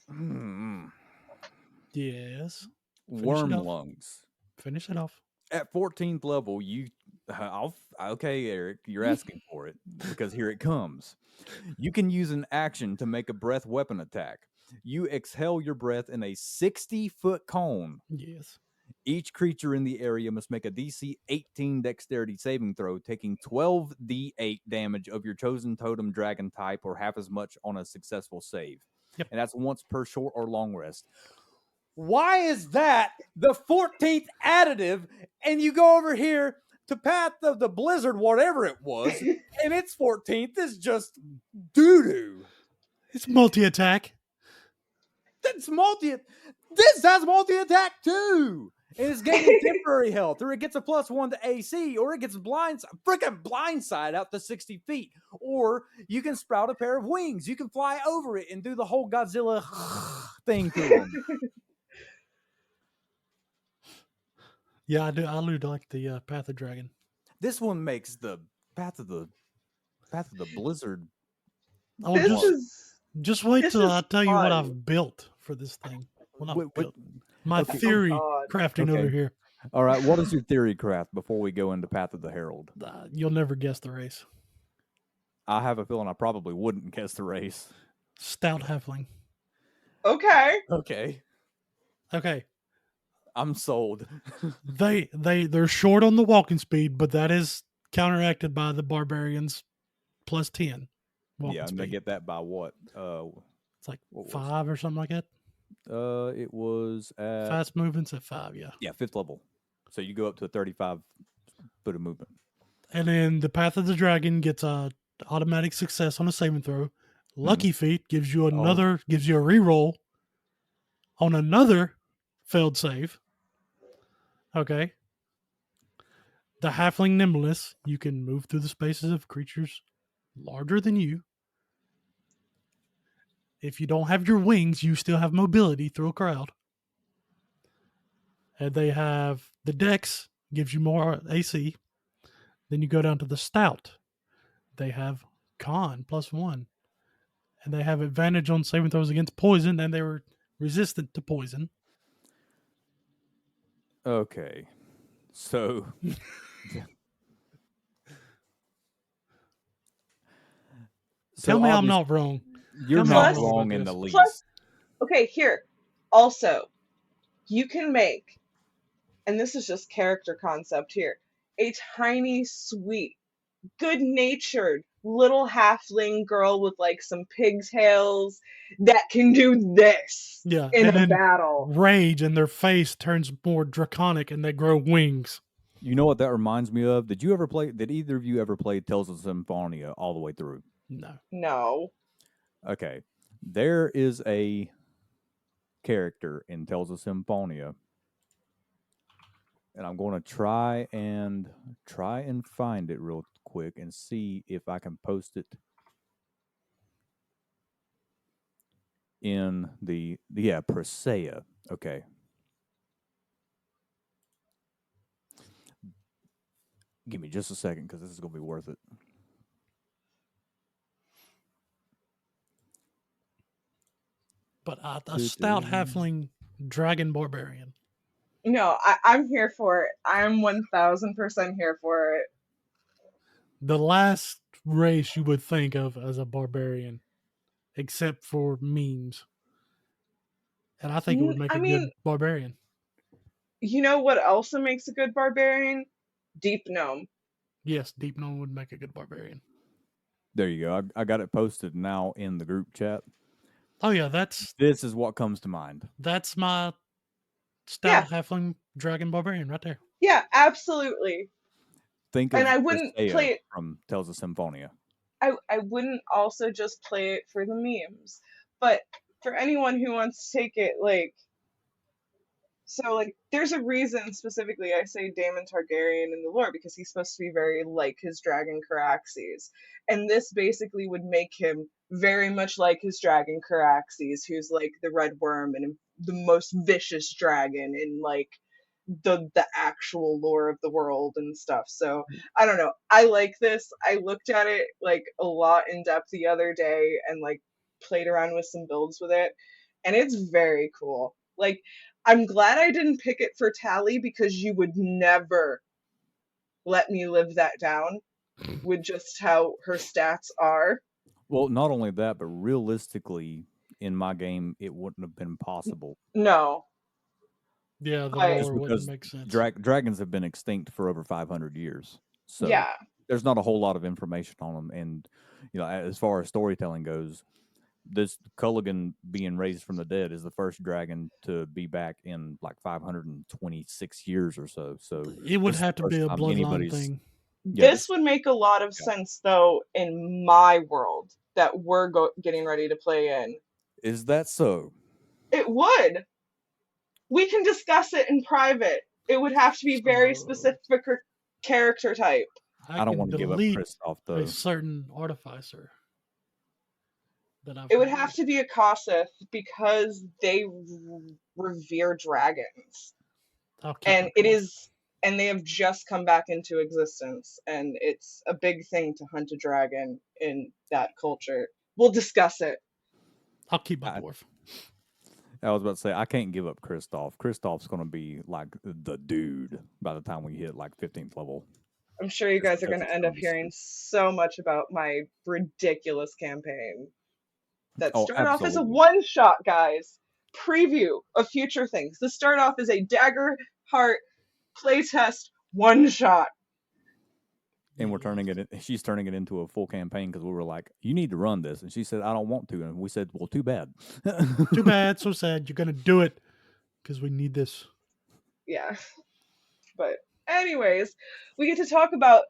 Yes. worm lungs. Finish it off. At 14th level, okay, Eric, you're asking for it because here it comes. You can use an action to make a breath weapon attack. You exhale your breath in a 60-foot cone. Yes. Each creature in the area must make a DC 18 dexterity saving throw, taking 12d8 damage of your chosen totem dragon type or half as much on a successful save. Yep. And that's once per short or long rest. Why is that the 14th additive? And you go over here to Path of the Blizzard, whatever it was, and its 14th is just doo-doo. It's multi-attack. This has multi-attack too. And it's gaining temporary health, or it gets a +1 to AC, or it gets freaking blindside out to 60 feet. Or you can sprout a pair of wings. You can fly over it and do the whole Godzilla thing to them. Yeah, I do. I do like the Path of Dragon. This one makes the Path of the Blizzard. Oh, just wait till I tell you what I've built for this thing. Well, built. My theory crafting over here. All right, what is your theory craft before we go into Path of the Herald? You'll never guess the race. I have a feeling I probably wouldn't guess the race. Stout halfling. Okay. I'm sold. They're short on the walking speed, but that is counteracted by the barbarians +10. Yeah, and they get that by what? It's like 5 or something like that. It was at fast movements at 5. Yeah. Yeah, 5th level. So you go up to a 35 foot of movement. And then the Path of the Dragon gets a automatic success on a saving throw. Lucky Feat gives you gives you a reroll on another failed save. Okay. The Halfling Nimbleness, you can move through the spaces of creatures larger than you. If you don't have your wings, you still have mobility through a crowd. And they have the Dex, gives you more AC. Then you go down to the Stout. They have Con +1. And they have advantage on saving throws against poison, and they were resistant to poison. Okay. So Tell me I'm not wrong. You're Tell me not I'm wrong wrong about in the this. least. Plus, okay, here. Also, you can make, and this is just character concept here, a tiny, sweet, good-natured little halfling girl with like some pigtails that can do this Yeah, in and a then battle. rage and their face turns more draconic and they grow wings. You know what that reminds me of? Did either of you ever play Tales of Symphonia all the way through? No. No. Okay. There is a character in Tales of Symphonia, and I'm going to try and find it real quick and see if I can post it in the Presea. Okay. Give me just a second because this is going to be worth it. But a stout halfling dragon barbarian. No, I'm here for it. I'm 1000% here for it. The last race you would think of as a barbarian, except for memes. And I think it would make I a mean, good barbarian. you know what also makes a good barbarian? Deep Gnome. Yes, Deep Gnome would make a good barbarian. There you go. I got it posted now in the group chat. Oh yeah, this is what comes to mind. That's my stout halfling dragon barbarian right there. Yeah, absolutely. Think of and I wouldn't Presea play it from Tales of Symphonia. I wouldn't also just play it for the memes. But for anyone who wants to take it like there's a reason specifically I say Daemon Targaryen in the lore because he's supposed to be very like his dragon Caraxes. And this basically would make him very much like his dragon Caraxes, who's like the red worm and the most vicious dragon in like the actual lore of the world and stuff. So I don't know. I like this. I looked at it like a lot in depth the other day and like played around with some builds with it, and it's very cool. Like I'm glad I didn't pick it for Tally because you would never let me live that down with just how her stats are. Well, not only that, but realistically, in my game, it wouldn't have been possible. No. Yeah, the But- lore wouldn't make sense. Dragons have been extinct for over 500 years. So yeah. there's not a whole lot of information on them. And, you know, as far as storytelling goes, this Culligan being raised from the dead is the first dragon to be back in like 526 years or so. So it would have to be a bloodline thing. Yeah, this would make a lot of sense, though, in my world that we're getting ready to play in. Is that so? It would. We can discuss it in private. It would have to be very specific character type. I don't want to give up Kristoff, though. A certain artificer. It would have to be a Kossith because they revere dragons. And it is, and they have just come back into existence, and it's a big thing to hunt a dragon in that culture. We'll discuss it. I'll keep my dwarf. I was about to say, I can't give up Kristoff. Kristoff's going to be like the dude by the time we hit like 15th level. I'm sure you guys are going to end up hearing so much about my ridiculous campaign that started off as a one-shot, guys. Preview of future things. The start off is a Dagger Heart playtest one-shot. And we're turning it. She's turning it into a full campaign because we were like, "You need to run this," and she said, "I don't want to." And we said, "Well, too bad." Too bad. So sad. You're gonna do it because we need this. Yeah. But anyways, we get to talk about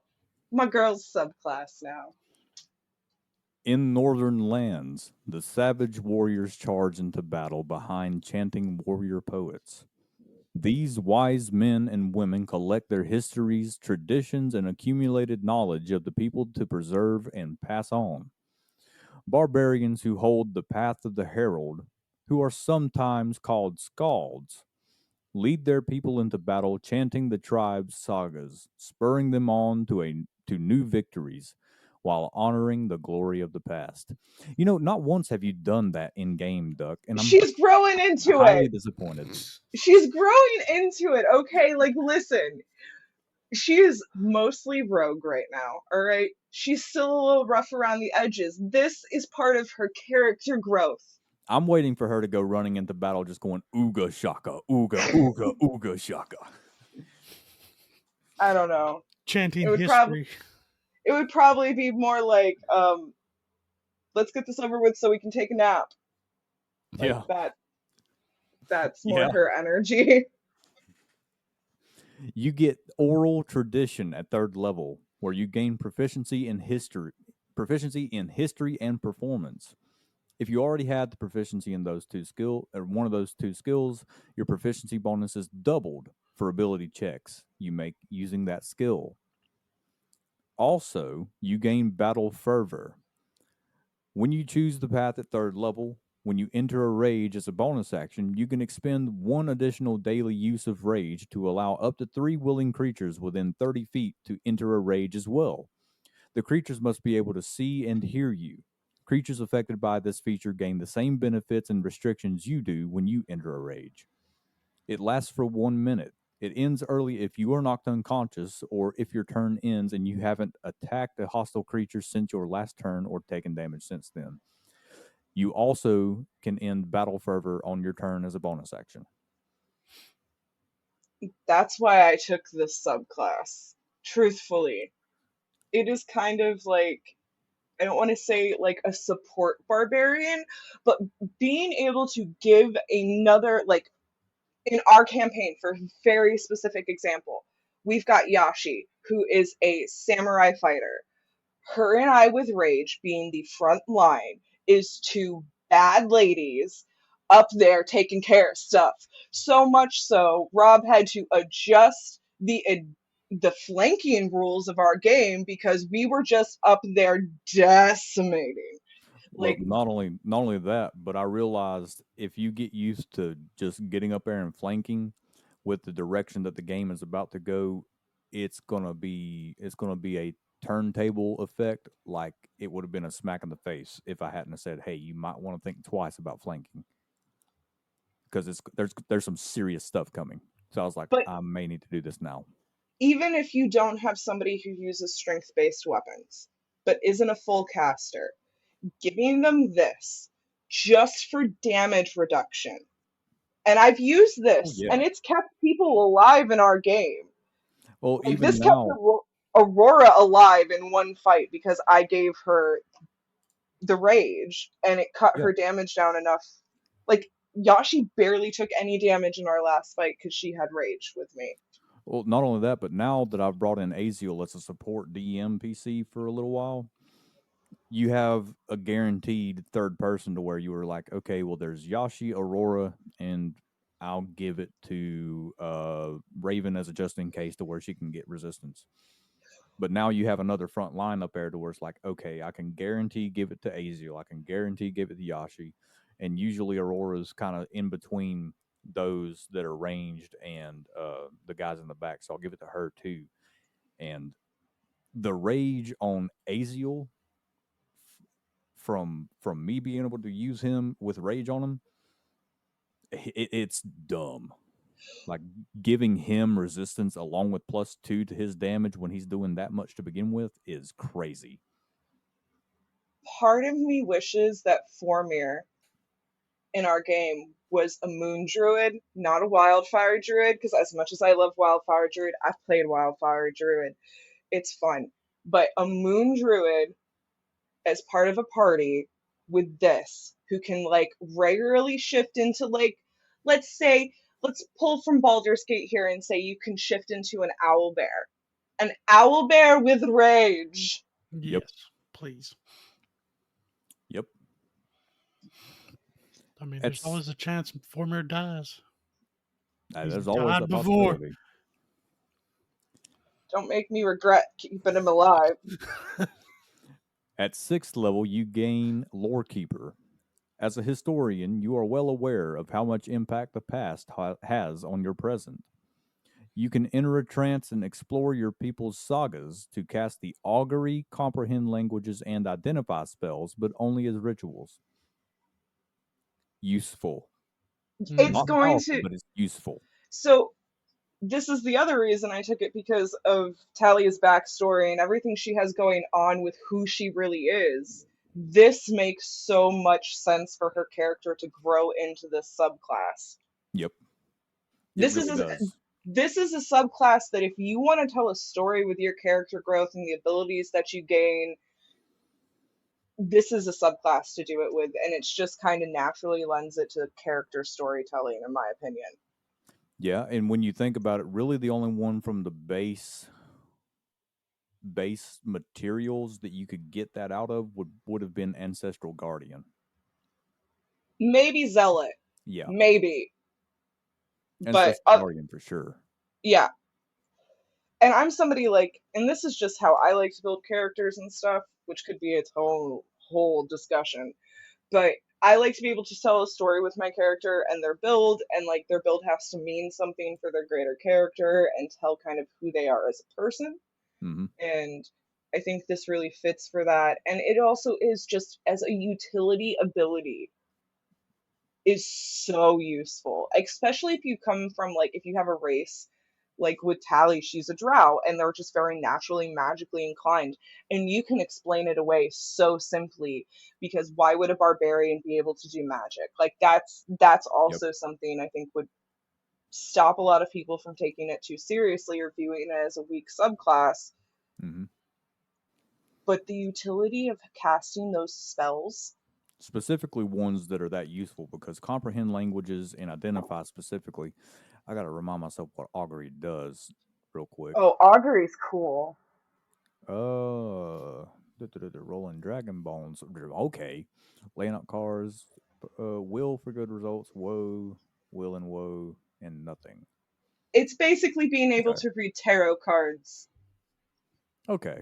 my girl's subclass now. In northern lands, the savage warriors charge into battle behind chanting warrior poets. These wise men and women collect their histories, traditions, and accumulated knowledge of the people to preserve and pass on. Barbarians who hold the path of the herald, who are sometimes called skalds, lead their people into battle, chanting the tribe's sagas, spurring them on to new victories, while honoring the glory of the past. You know, not once have you done that in game, Duck, and I'm She's growing into highly it. disappointed. She's growing into it. Okay, like listen, she is mostly rogue right now. All right, she's still a little rough around the edges. This is part of her character growth. I'm waiting for her to go running into battle, just going ooga shaka, ooga ooga ooga shaka. I don't know. Chanting It would probably history. it would probably be more like let's get this over with so we can take a nap. Like Yeah, that's more yeah. her energy. You get oral tradition at third level, where you gain proficiency in history and performance. If you already had the proficiency in those one of those two skills, your proficiency bonus is doubled for ability checks you make using that skill. Also, you gain battle fervor. When you choose the path at third level, when you enter a rage as a bonus action, you can expend one additional daily use of rage to allow up to 3 willing creatures within 30 feet to enter a rage as well. The creatures must be able to see and hear you. Creatures affected by this feature gain the same benefits and restrictions you do when you enter a rage. It lasts for 1 minute. It ends early if you are knocked unconscious or if your turn ends and you haven't attacked a hostile creature since your last turn or taken damage since then. You also can end battle fervor on your turn as a bonus action. That's why I took this subclass. Truthfully, it is kind of like I don't want to say like a support barbarian, but being able to give another like in our campaign for a very specific example, we've got Yashi, who is a samurai fighter. Her and I with Rage being the front line is two bad ladies up there taking care of stuff. So much so, Rob had to adjust the flanking rules of our game because we were just up there decimating. Well, Like, not only that, but I realized if you get used to just getting up there and flanking with the direction that the game is about to go, it's gonna be a turntable effect. Like it would have been a smack in the face if I hadn't have said, "Hey, you might want to think twice about flanking," because there's some serious stuff coming. So I was like, but I may need to do this now. even if you don't have somebody who uses strength based weapons, but isn't a full caster, giving them this just for damage reduction. And I've used Oh this, yeah. and it's kept people alive in our game. Well, Like even this kept now, Aurora alive in one fight because I gave her the rage, and it cut yeah. her damage down enough. Like Yashi barely took any damage in our last fight because she had rage with me. Well, not only that, but now that I've brought in Aziel as a support DM PC for a little while, you have a guaranteed third person to where you were like, okay, well, there's Yashi, Aurora, and I'll give it to Raven as a just in case to where she can get resistance. But now you have another front line up there to where it's like, okay, I can guarantee give it to Aziel, I can guarantee give it to Yashi, and usually Aurora's kind of in between those that are ranged and the guys in the back, so I'll give it to her too. And the rage on Aziel from me being able to use him with rage on him, it's dumb. Like giving him resistance along with +2 to his damage when he's doing that much to begin with is crazy. Part of me wishes that Formir in our game was a moon druid, not a wildfire druid, because as much as I love wildfire druid, I've played wildfire druid. It's fun. But a moon druid as part of a party with this, who can like regularly shift into like, let's say, let's pull from Baldur's Gate here and say you can shift into an owl bear. An owl bear with rage. Yep. Yes, please. Yep. I mean, there's It's always a chance Formir dies. He's there's always died a before. possibility. Don't make me regret keeping him alive. At 6th level, you gain Lore Keeper. As a historian, you are well aware of how much impact the past has on your present. You can enter a trance and explore your people's sagas to cast the augury, comprehend languages, and identify spells, but only as rituals. Useful. It's Not Mhm. going powerful, to. but it's useful. So this is the other reason I took it, because of Talia's backstory and everything she has going on with who she really is. This makes so much sense for her character to grow into this subclass. Yep, it This is really a, does. this is a subclass that if you want to tell a story with your character growth and the abilities that you gain, this is a subclass to do it with, and it's just kind of naturally lends it to character storytelling, in my opinion. Yeah, and when you think about it, really the only one from the base materials that you could get that out of would have been Ancestral Guardian. Maybe Zealot, Yeah, maybe, but Ancestral Guardian for sure. yeah. And I'm somebody like, and this is just how I like to build characters and stuff, which could be its whole discussion. But I like to be able to tell a story with my character and their build, and like their build has to mean something for their greater character and tell kind of who they are as a person. Hmm. And I think this really fits for that. And it also is just as a utility ability is so useful, especially if you come from like if you have a race like with Tally, she's a drow and they're just very naturally magically inclined, and you can explain it away so simply, because why would a barbarian be able to do magic? Like that's Yep. also something I think would stop a lot of people from taking it too seriously or viewing it as a weak subclass. Hmm. But the utility of casting those spells. Specifically ones that are that useful, because comprehend languages and identify specifically. I got to remind myself what augury does real quick. Oh, augury's cool. Uh, rolling dragon bones. Okay, laying out cards. Will for good results. Woe, will and woe, and nothing. It's basically being able Okay. to read tarot cards. Okay.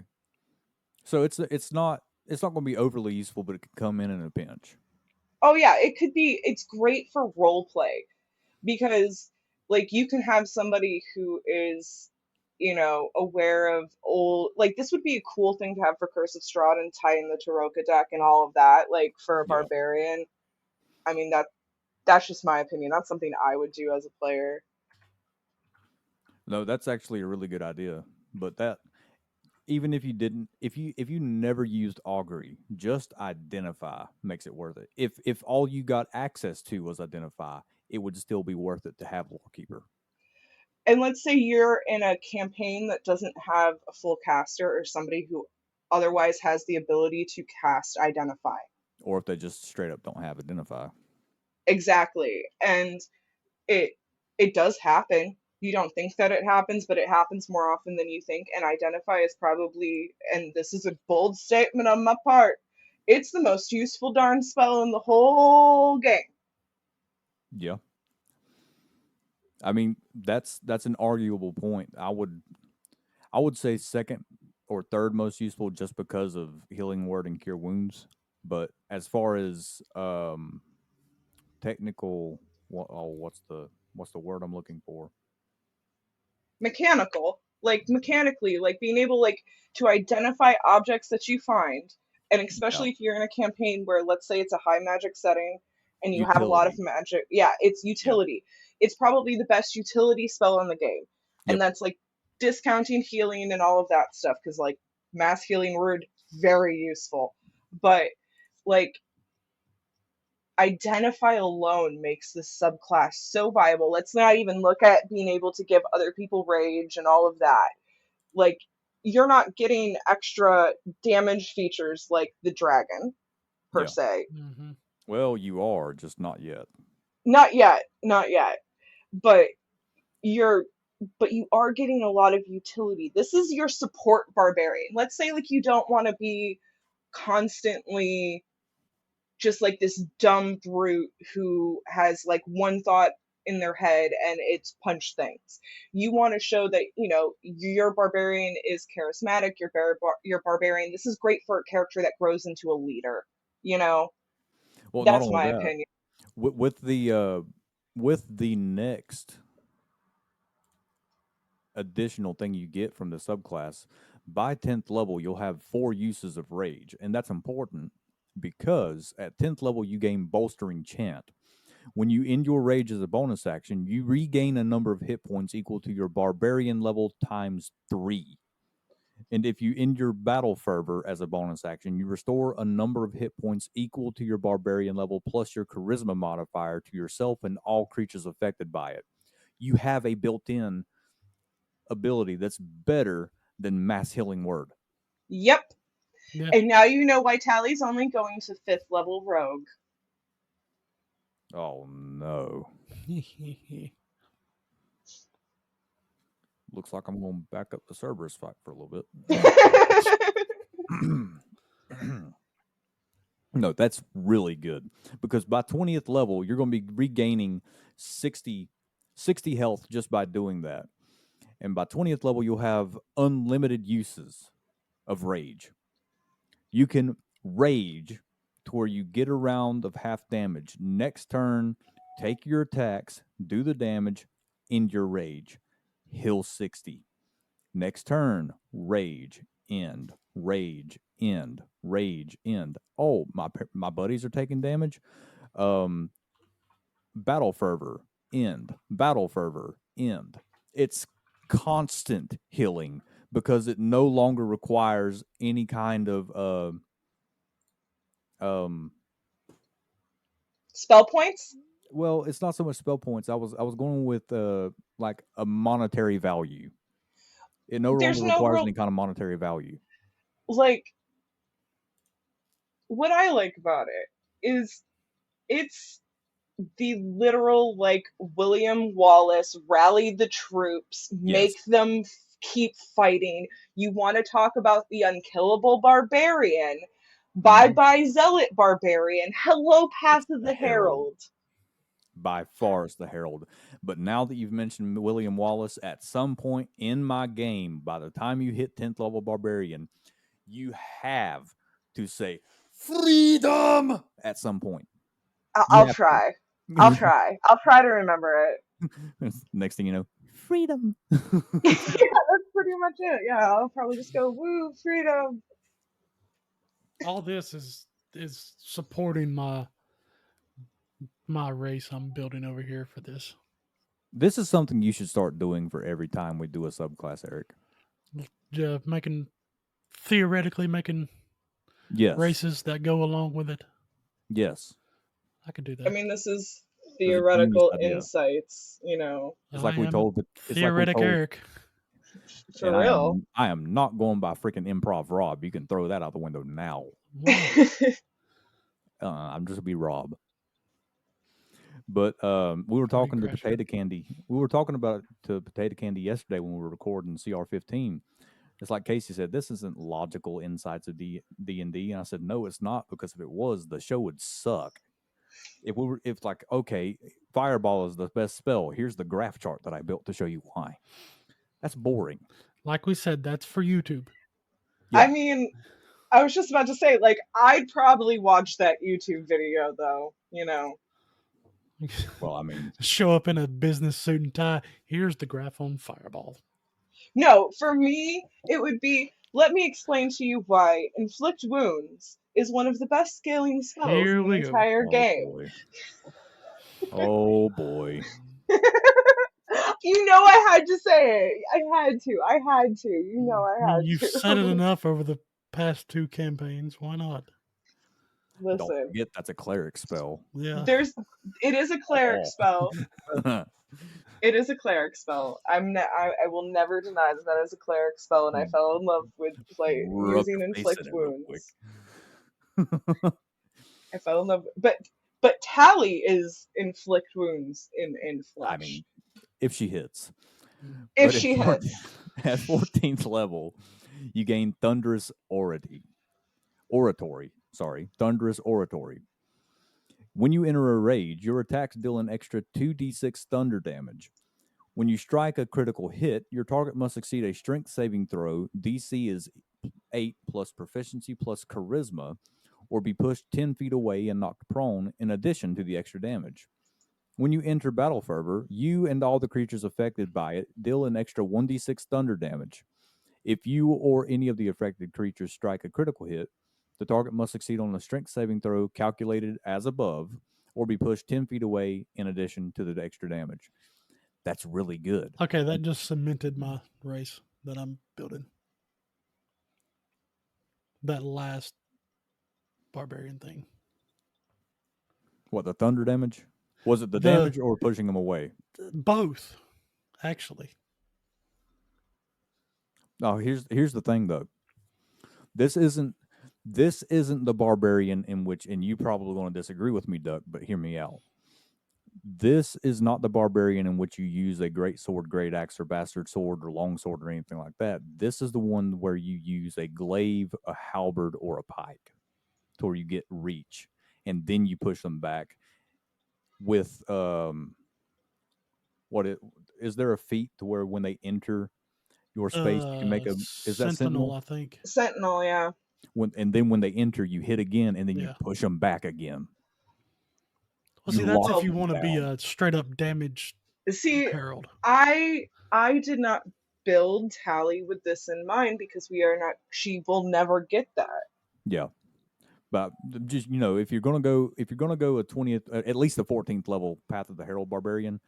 So it's not going to be overly useful, but it can come in a pinch. Oh yeah, it could be, it's great for role play, because like you can have somebody who is, aware of old, like this would be a cool thing to have for Curse of Strahd and tie in the Taroka deck and all of that, like for a Yeah. barbarian. I mean that's just my opinion. That's something I would do as a player. No, that's actually a really good idea. But that even if you didn't, if you never used augury, just identify makes it worth it. If all you got access to was identify, it would still be worth it to have lorekeeper. And let's say you're in a campaign that doesn't have a full caster or somebody who otherwise has the ability to cast identify. Or if they just straight up don't have identify. Exactly. And it it does happen. You don't think that it happens, but it happens more often than you think. And identify is probably, and this is a bold statement on my part, it's the most useful darn spell in the whole game. Yeah. I mean, that's an arguable point. I would say second or third most useful, just because of healing word and cure wounds. But as far as technical, what's the word I'm looking for? Mechanical, like mechanically, like being able like to identify objects that you find, and Yeah, especially if you're in a campaign where let's say it's a high magic setting and you have a lot of utility. magic, yeah, it's Yep, utility. It's probably the best utility spell in the game. And yep. that's like discounting healing and all of that stuff, because like mass healing word, very useful. But like identify alone makes this subclass so viable. Let's not even look at being able to give other people rage and all of that. Like, you're not getting extra damage features like the dragon, per Yeah. se. Mhm. Well, you are just not yet. Not yet, not yet. But you're but you are getting a lot of utility. This is your support barbarian. Let's say like you don't want to be constantly just like this dumb brute who has like one thought in their head and it's punch things. You want to show that, your barbarian is charismatic, your barbarian. This is great for a character that grows into a leader, you know? Well, not That's only my that, opinion. with the next additional thing you get from the subclass, by 10th level you'll have 4 uses of rage, and that's important because at 10th level you gain bolstering chant. When you end your rage as a bonus action, you regain a number of hit points equal to your barbarian level times 3. And if you end your battle fervor as a bonus action, you restore a number of hit points equal to your barbarian level plus your charisma modifier to yourself and all creatures affected by it. You have a built-in ability that's better than mass healing word. Yep. Yeah. And now you know why Tally's only going to 5th level rogue. Oh no. Looks like I'm going to back up the Cerberus fight for a little bit. No, that's really good because by 20th level, you're going to be regaining 60 health just by doing that. And by 20th level, you'll have unlimited uses of rage. You can rage to where you get a round of half damage. Next turn, take your attacks, do the damage, end your rage, heal 60. Next turn, rage, end, rage, end, rage, end. Oh, my buddies are taking damage. Battle fervor, end. Battle fervor, end. It's constant healing because it no longer requires any kind of Spell points? well, it's not so much spell points. I was going with like a monetary value. It no There's longer no requires real, any kind of monetary value. like, what I like about it is it's the literal, like, William Wallace rally the troops, Yes. make them keep fighting. You want to talk about the unkillable barbarian? Bye Mhm. bye zealot barbarian. Hello, Path It's of the the Herald. Herald. By far is the Herald. But now that you've mentioned William Wallace, at some point in my game, by the time you hit 10th level Barbarian, you have to say freedom at some point. You I'll have try. I'll to. try. I'll try to remember it. Next thing you know, freedom. Yeah, that's pretty much it. Yeah, I'll probably just go, woo, freedom. All this is supporting my race I'm building over here for this. This is something you should start doing for every time we do a subclass, Eric. Theoretically making Yes. races that go along with it. Yes. I could do I that. mean, this is It's a genius theoretical idea. insights, you know, It's I like we am told. It's like we theoretic told. Eric. for And real. I am not going by freaking improv Rob. You can throw that out the window now. Wow. I'm just be Rob. But we were Cody talking to Crasher. Potato Candy. We were talking about it to Potato Candy yesterday when we were recording CR15. It's like Casey said, this isn't logical insights of D&D. And I said, no, it's not, because if it was, the show would suck. If like, okay, Fireball is the best spell. Here's the graph chart that I built to show you why. That's boring. Like we said, that's for YouTube. Yeah. I mean, I was just about to say, like, I'd probably watch that YouTube video, though, you know. Well, I mean, Show up in a business suit and tie. Here's the graph on Fireball. No, for me, it would be, let me explain to you why Inflict Wounds is one of the best scaling spells Here in the we go. entire oh game. boy. Oh boy. You know I had to say it. I had to. I had to. You know I had You've said it to. enough over the past 2 campaigns. Why not? Don't Listen, forget that's a cleric spell. Yeah. it is a cleric Oh. spell. It is a cleric spell. I will never deny that that is a cleric spell, and I fell in love with Rub using your face Inflict in it real quick. Wounds. I fell in love, but Tally is Inflict Wounds in flesh. I mean, if she hits. If But she hits. At 14th level, you gain Thunderous Oratory. Thunderous Oratory. When you enter a rage, your attacks deal an extra 2d6 thunder damage. When you strike a critical hit, your target must succeed a strength saving throw. DC is 8 plus proficiency plus charisma, or be pushed 10 feet away and knocked prone in addition to the extra damage. When you enter Battle Fervor, you and all the creatures affected by it deal an extra 1d6 thunder damage. If you or any of the affected creatures strike a critical hit, the target must succeed on a strength saving throw calculated as above, or be pushed 10 feet away in addition to the extra damage. That's really good. Okay, that just cemented my race that I'm building. That last barbarian thing. What, the thunder damage? Was it the damage or pushing them away? Both, actually. Oh, here's the thing though. This isn't the barbarian in which, and you probably want to disagree with me, Duck, but hear me out. This is not the barbarian in which you use a great sword, great axe, or bastard sword, or long sword, or anything like that. This is the one where you use a glaive, a halberd, or a pike, to where you get reach, and then you push them back with is there a feat to where when they enter your space you can make a is that sentinel? I think. Sentinel, yeah. And then when they enter, you hit again, and then you Yeah. push them back again. Well, see, You that's lock if you them want to be down. a straight up damage See, herald. I did not build Tally with this in mind because she will never get that. Yeah. But just if you're gonna go a 20th, at least the 14th level Path of the Herald Barbarian,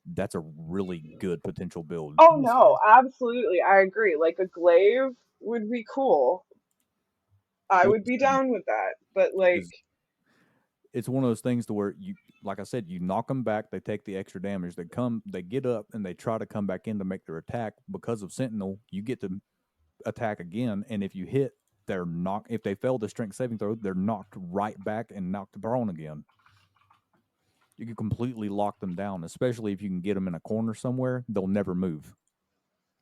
that's a really good potential build. Oh no, absolutely, I agree. Like a glaive would be cool. I would be down with that, but like it's one of those things to where you, like I said, you knock them back, they take the extra damage, they get up, and they try to come back in to make their attack. Because of Sentinel, you get to attack again, and if you hit, if they fail the strength saving throw, they're knocked right back and knocked prone again. You can completely lock them down, especially if you can get them in a corner somewhere. They'll never move.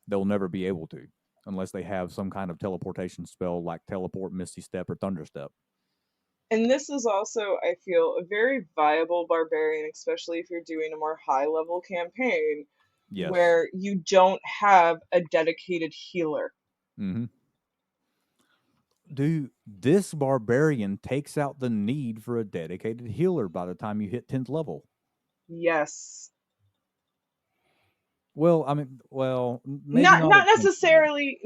They'll never be able to, unless they have some kind of teleportation spell like Teleport, Misty Step, or Thunder Step. And this is also, I feel, a very viable barbarian, especially if you're doing a more high level campaign where you don't have a dedicated healer. Mm-hmm. Dude, this barbarian takes out the need for a dedicated healer by the time you hit 10th level. Yes. Well, I mean, maybe not necessarily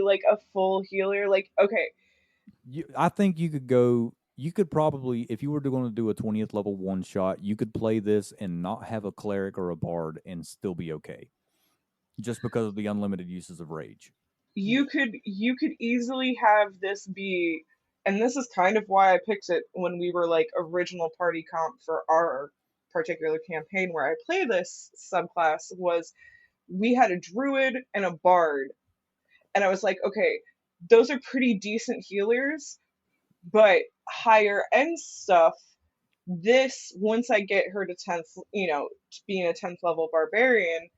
like a full healer. Like, okay, I think you could go. You could probably, if you were going to do a 20th level one shot, you could play this and not have a cleric or a bard and still be okay, just because of the unlimited uses of rage. You could easily have this be, and this is kind of why I picked it when we were like original party comp for our particular campaign where I play this subclass, was we had a druid and a bard, and I was like, okay, those are pretty decent healers, but higher end stuff, this, once I get her to 10th, being a 10th level barbarian,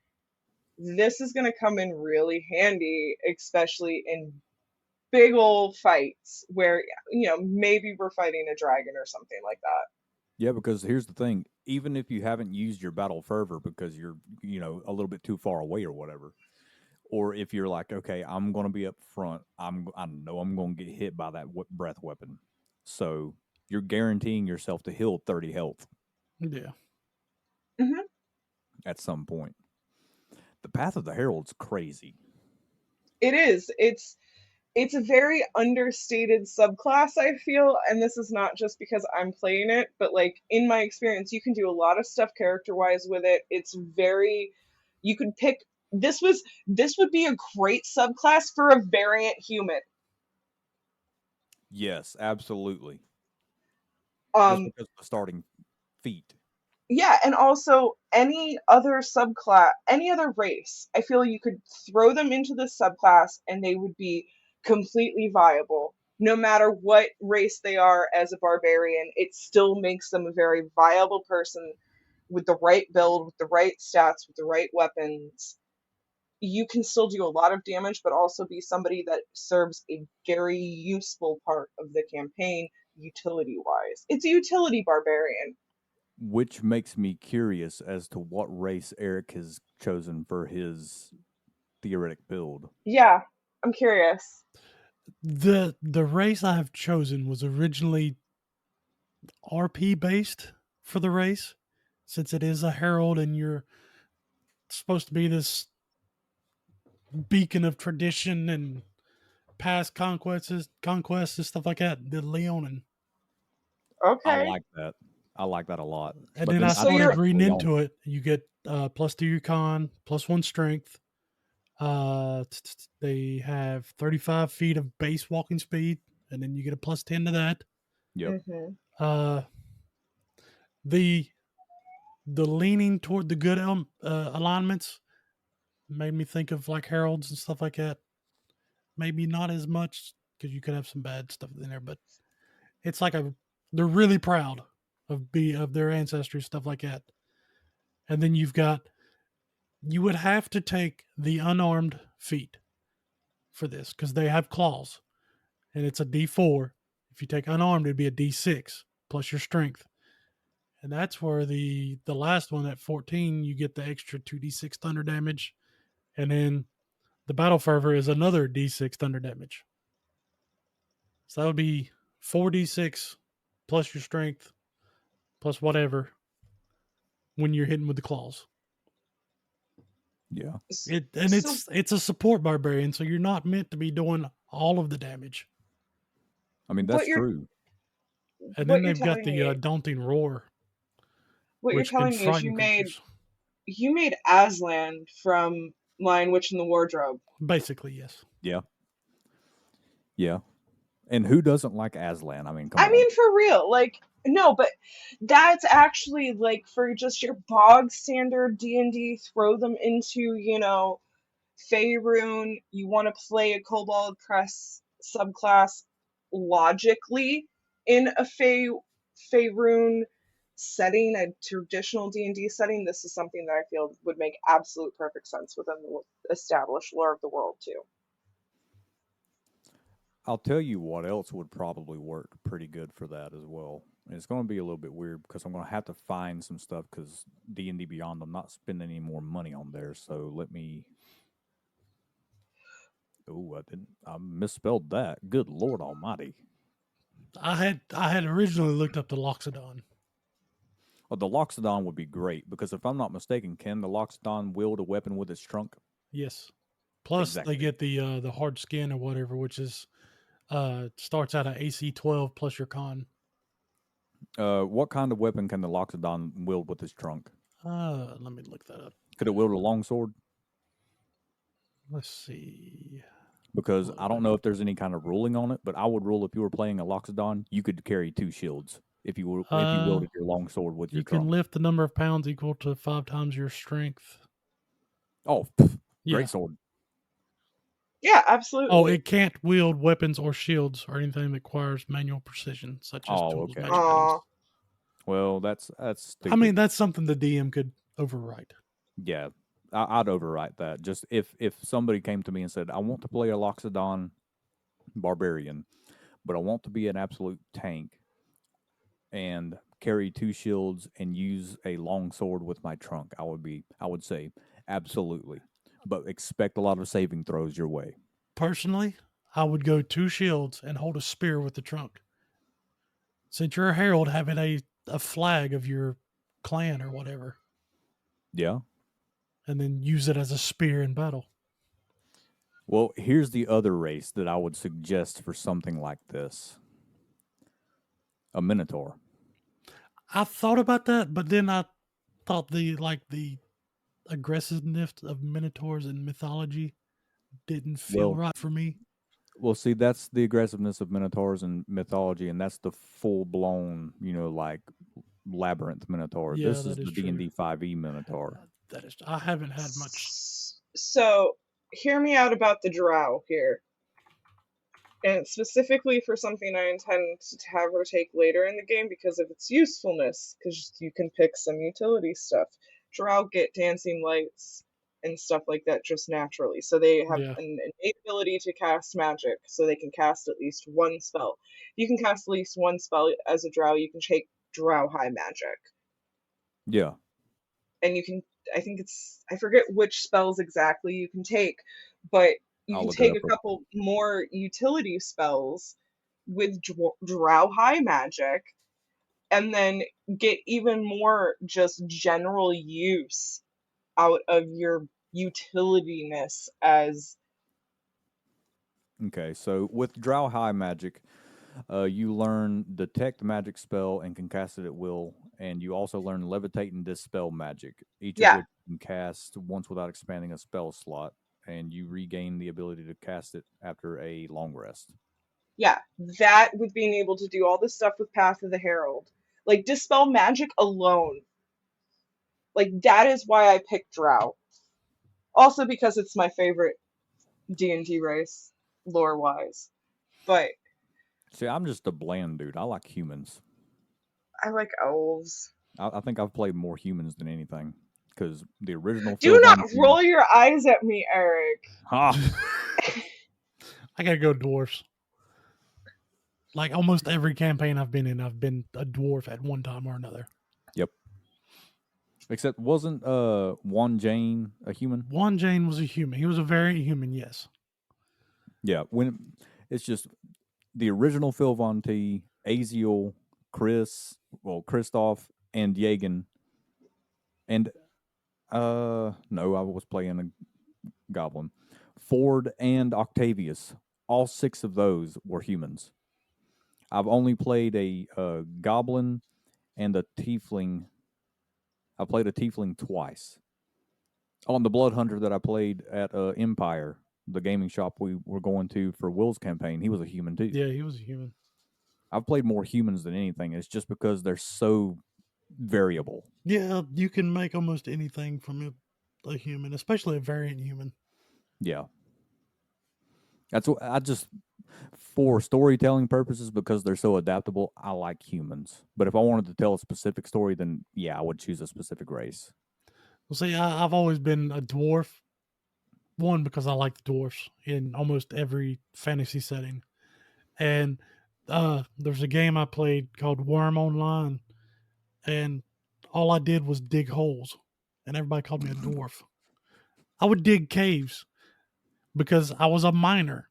this is going to come in really handy, especially in big old fights where, maybe we're fighting a dragon or something like that. Yeah, because here's the thing. Even if you haven't used your battle fervor because you're, a little bit too far away or whatever, or if you're like, okay, I'm going to be up front, I know I'm going to get hit by that breath weapon. So you're guaranteeing yourself to heal 30 health. Yeah. Mm-hmm. At some point. The Path of the Herald's crazy. It is. It's a very understated subclass, I feel, and this is not just because I'm playing it, but like in my experience, you can do a lot of stuff character-wise with it. It's very, you could pick, this would be a great subclass for a variant human. Yes, absolutely. Just because of the starting feat. Yeah, and also any other subclass, any other race, I feel you could throw them into this subclass and they would be completely viable. No matter what race they are as a barbarian, it still makes them a very viable person with the right build, with the right stats, with the right weapons. You can still do a lot of damage, but also be somebody that serves a very useful part of the campaign, utility-wise. It's a utility barbarian. Which makes me curious as to what race Eric has chosen for his theoretic build. Yeah, I'm curious. The race I have chosen was originally RP based for the race, since it is a herald and you're supposed to be this beacon of tradition and past conquests and stuff like that. The Leonin. I Okay. like that. I like that a lot. And But then then I I So don't started you're think reading Leon. into it. You get +2 your con, +1 strength. They have 35 feet of base walking speed, and then you get a +10 to that. Yep. hmm Uh, the the leaning toward the good alignments made me think of like heralds and stuff like that. Maybe not as much because you could have some bad stuff in there, but it's like they're really proud of their ancestry, stuff like that. And then you would have to take the unarmed feat for this because they have claws, and it's a D4. If you take unarmed, it'd be a D6 plus your strength, and that's where the last one at 14 you get the extra 2d6 thunder damage, and then the battle fervor is another d6 thunder damage. So that would be 4d6 plus your strength plus whatever when you're hitting with the claws. Yeah. So It's a support barbarian, so you're not meant to be doing all of the damage. I mean, that's what you're true. And then what you're they've got telling the me, daunting roar, what you're which can telling me is frighten creatures. you made Aslan from Lion Witch in the Wardrobe. Basically, yes. Yeah. Yeah. And who doesn't like Aslan? I mean, come I on. mean, for real, like no, but that's actually like for just your bog standard D&D. Throw them into Faerun. You want to play a Kobold Press subclass logically in a Faerun setting, a traditional D&D setting. This is something that I feel would make absolute perfect sense within the established lore of the world too. I'll tell you what else would probably work pretty good for that as well. And it's going to be a little bit weird because I'm going to have to find some stuff because D&D Beyond, I'm not spending any more money on there. So let me. Oh, I misspelled that. Good Lord Almighty. I had originally looked up the Loxodon. Oh, the Loxodon would be great because if I'm not mistaken, can the Loxodon wield a weapon with its trunk? Yes. Plus Exactly. they get the hard skin or whatever, which is starts out at AC 12 plus your con. What kind of weapon can the Loxodon wield with its trunk? Let me look that up. Could it wield a longsword? Let's see. Because I don't know if there's any kind of ruling on it, but I would rule if you were playing a Loxodon, you could carry 2 shields if you wielded your longsword with your You can trunk. lift the number of pounds equal to 5 times your strength. Oh, Yeah. great sword. Yeah, absolutely. Oh, it can't wield weapons or shields or anything that requires manual precision, such as tools, Okay. magic items. Well, that's stupid. I mean, that's something the DM could overwrite. Yeah, I'd overwrite that. Just if somebody came to me and said, "I want to play a Loxodon Barbarian, but I want to be an absolute tank and carry 2 shields and use a long sword with my trunk," I would say absolutely, but expect a lot of saving throws your way. Personally, I would go 2 shields and hold a spear with the trunk. Since you're a herald, have it a flag of your clan or whatever, Yeah. and then use it as a spear in battle. Well, here's the other race that I would suggest for something like this: a Minotaur. I thought about that, but then I thought the aggressiveness of minotaurs in mythology didn't feel Well, right for me. Well, see, that's the aggressiveness of minotaurs in mythology, and that's the full blown, like labyrinth minotaur. Yeah, This is that is the D&D true. 5e minotaur. That is, I haven't had much. So, hear me out about the drow here. And specifically for something I intend to have her take later in the game because of its usefulness, because you can pick some utility stuff. Drow get dancing lights and stuff like that just naturally. So they have Yeah. an innate ability to cast magic, so they can cast at least one spell. You can cast at least one spell as a drow, you can take drow high magic. Yeah. And you can, I think I forget which spells exactly you can take, but You I'll can look it take up. a couple more utility spells with drow high magic, and then get even more just general use out of your utilityness as Okay, so with Drow High magic, you learn Detect magic spell and can cast it at will, and you also learn Levitate and Dispel magic, each of yeah, which you can cast once without expanding a spell slot, and you regain the ability to cast it after a long rest. yeah, that with being able to do all this stuff with Path of the Herald. Like Dispel magic alone. Like that is why I picked Drow. Also because it's my favorite D&D race, lore-wise. But See, I'm just a bland dude. I like humans. I like elves. I think I've played more humans than anything because the original Do Phil not Von Team. roll your eyes at me, Eric. Ha! I gotta go dwarfs. Like almost every campaign I've been in, I've been a dwarf at one time or another. Yep. Except wasn't Juan Jane a human? Juan Jane was a human. He was a very human, yes. Yeah. When it's just the original Phil Von T, Aziel, Christoph, and Jagan, and no, I was playing a goblin. Ford and Octavius, all 6 of those were humans. I've only played a goblin and a tiefling. I played a tiefling twice. On the Blood Hunter that I played at Empire, the gaming shop we were going to for Will's campaign, he was a human too. Yeah, he was a human. I've played more humans than anything. It's just because they're so variable. Yeah, you can make almost anything from a human, especially a variant human. Yeah. That's what I just, for storytelling purposes, because they're so adaptable, I like humans. But if I wanted to tell a specific story, then yeah, I would choose a specific race. Well, see, I've always been a dwarf. One, because I like the dwarfs in almost every fantasy setting. And there's a game I played called Worm Online, and all I did was dig holes, and everybody called me a dwarf. I would dig caves because I was a miner.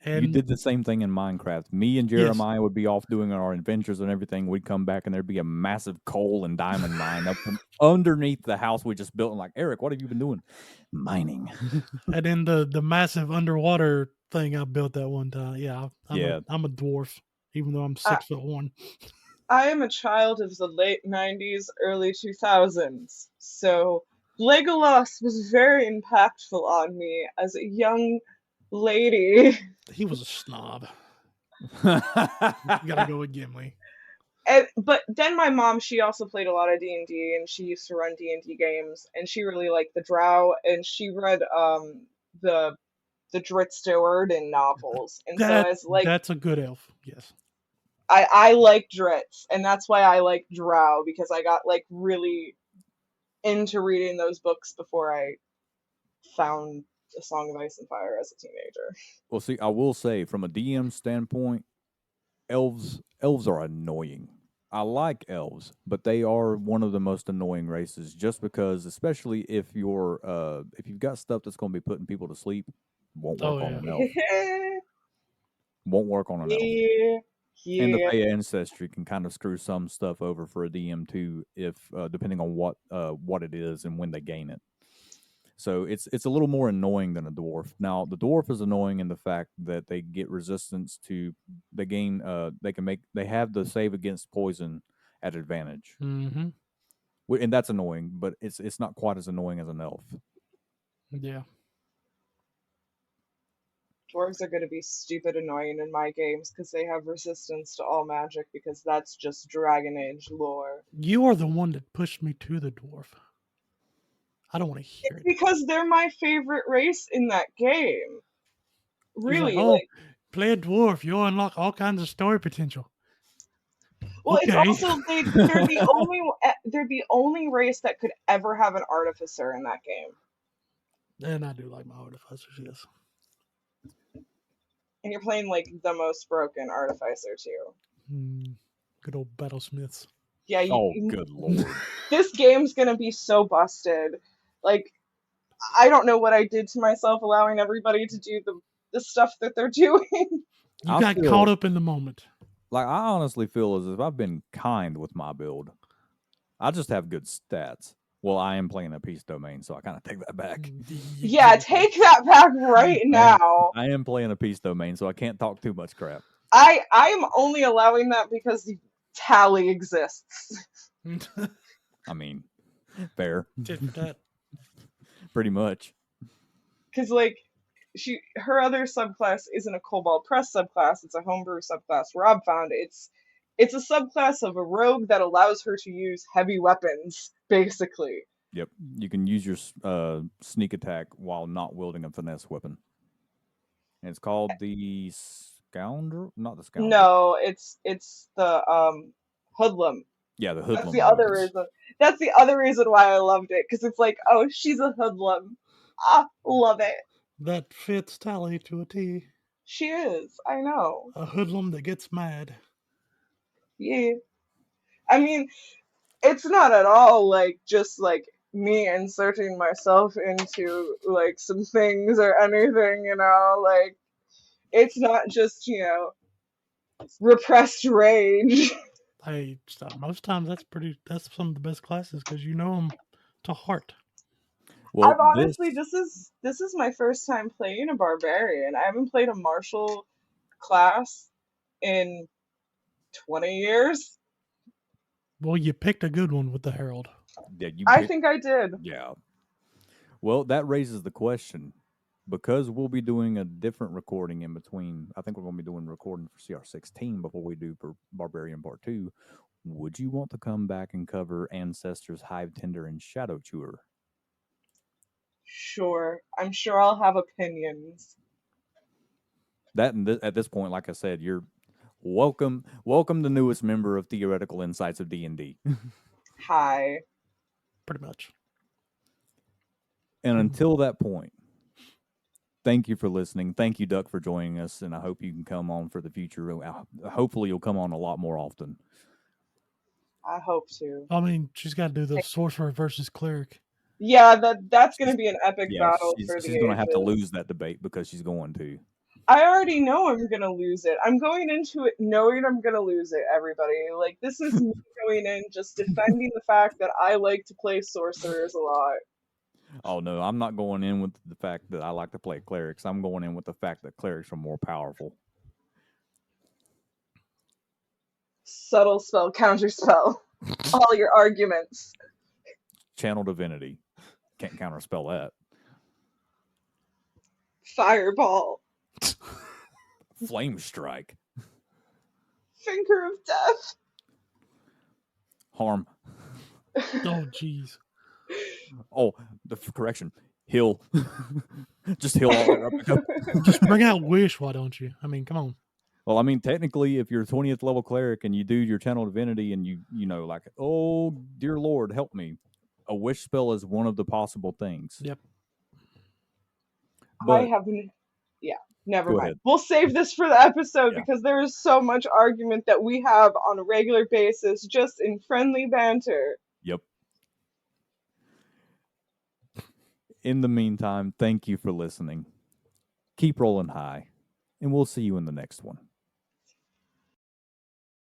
And You did the same thing in Minecraft. Me and Yes. Jeremiah would be off doing our adventures and everything. We'd come back and there'd be a massive coal and diamond mine up from underneath the house we just built. And like, Eric, what have you been doing? Mining. and then the massive underwater thing I built that one time. Yeah, I'm a dwarf, even though I'm 6'1". I am a child of the late 90s, early 2000s, so Legolas was very impactful on me as a young lady. He was a snob. You gotta go with Gimli. But then my mom, she also played a lot of D&D, and she used to run D&D games, and she really liked the Drow, and she read the Drizzt Do'Urden novels, and so as like That's a good elf. Yes. I like Drizzt, and that's why I like Drow, because I got like really into reading those books before I found A Song of Ice and Fire as a teenager. Well, see, I will say from a DM standpoint, elves are annoying. I like elves, but they are one of the most annoying races just because, especially if you've got stuff that's going to be putting people to sleep, won't work on an elf. Won't work on an elf. Yeah. And the Fey ancestry can kind of screw some stuff over for a DM too, if depending on what it is and when they gain it. So it's a little more annoying than a dwarf. Now the dwarf is annoying in the fact that they get resistance to they have the save against poison at advantage, Mm-hmm. and that's annoying. But it's not quite as annoying as an elf. Yeah. Dwarves are going to be stupid annoying in my games because they have resistance to all magic, because that's just Dragon Age lore. You are the one that pushed me to the dwarf. I don't want to hear It's it. because they're my favorite race in that game. Really, Like, like, play a dwarf. You'll unlock all kinds of story potential. well, Okay. it's also they're the only race that could ever have an artificer in that game. And I do like my artificers, yes. And you're playing like the most broken artificer too. Good old battlesmiths. Yeah. Oh, good lord! This game's gonna be so busted. Like, I don't know what I did to myself allowing everybody to do the stuff that they're doing. You I got feel- caught up in the moment. Like, I honestly feel as if I've been kind with my build. I just have good stats. Well, I am playing a peace domain, so I kind of take that back. Yeah, take that back right now. I am playing a peace domain, so I can't talk too much crap. I'm only allowing that because the tally exists. I mean, fair. Tit for tat. Pretty much. Because like her other subclass isn't a Kobold Press subclass, it's a homebrew subclass Rob found. It's a subclass of a rogue that allows her to use heavy weapons, basically. Yep. You can use your sneak attack while not wielding a finesse weapon. And it's called the Scoundrel? Not the Scoundrel. No, it's the Hoodlum. Yeah, the Hoodlum. That's the other reason. That's the other reason why I loved it, because it's like, oh, she's a hoodlum. Ah, love it. That fits Tally to a T. She is. I know. A hoodlum that gets mad. Yeah. I mean, it's not at all like just like me inserting myself into like some things or anything, you know, like it's not just, you know, repressed rage. Hey, most times that's some of the best classes because you know them to heart. Well, I've honestly, this is my first time playing a barbarian. I haven't played a martial class in 20 years. Well, you picked a good one with the Herald. Yeah, I think I did. Yeah. Well, that raises the question. Because we'll be doing a different recording in between, I think we're going to be doing recording for CR16 before we do for Barbarian Part 2. Would you want to come back and cover Ancestors, Hive Tender, and Shadow Chewer? Sure. I'm sure I'll have opinions. That and at this point, like I said, you're welcome, the newest member of Theoretical Insights of D&D. Hi. Pretty much. And until that point, thank you for listening. Thank you, Duck, for joining us, and I hope you can come on for the future. Hopefully, you'll come on a lot more often. I hope to. I mean, she's got to do the sorcerer versus cleric. Yeah, that's going to be an epic battle for the She's going to have to ages. lose that debate because she's going to. I already know I'm going to lose it. I'm going into it knowing I'm going to lose it, everybody. Like, this is me going in just defending the fact that I like to play sorcerers a lot. Oh, no, I'm not going in with the fact that I like to play clerics. I'm going in with the fact that clerics are more powerful. Subtle spell, counter spell. All your arguments. Channel Divinity. Can't counterspell that. Fireball. Flame Strike. Finger of death. Harm. Oh, jeez. Oh, the correction. Heal. Just heal all Just bring out Wish, why don't you? I mean, come on. Well, I mean, technically, if you're 20th level cleric and you do your Channel Divinity and you know, like, oh, dear Lord, help me. A wish spell is one of the possible things. Yep. But, never Go mind. ahead. We'll save this for the episode because there is so much argument that we have on a regular basis just in friendly banter. Yep. In the meantime, thank you for listening. Keep rolling high, and we'll see you in the next one.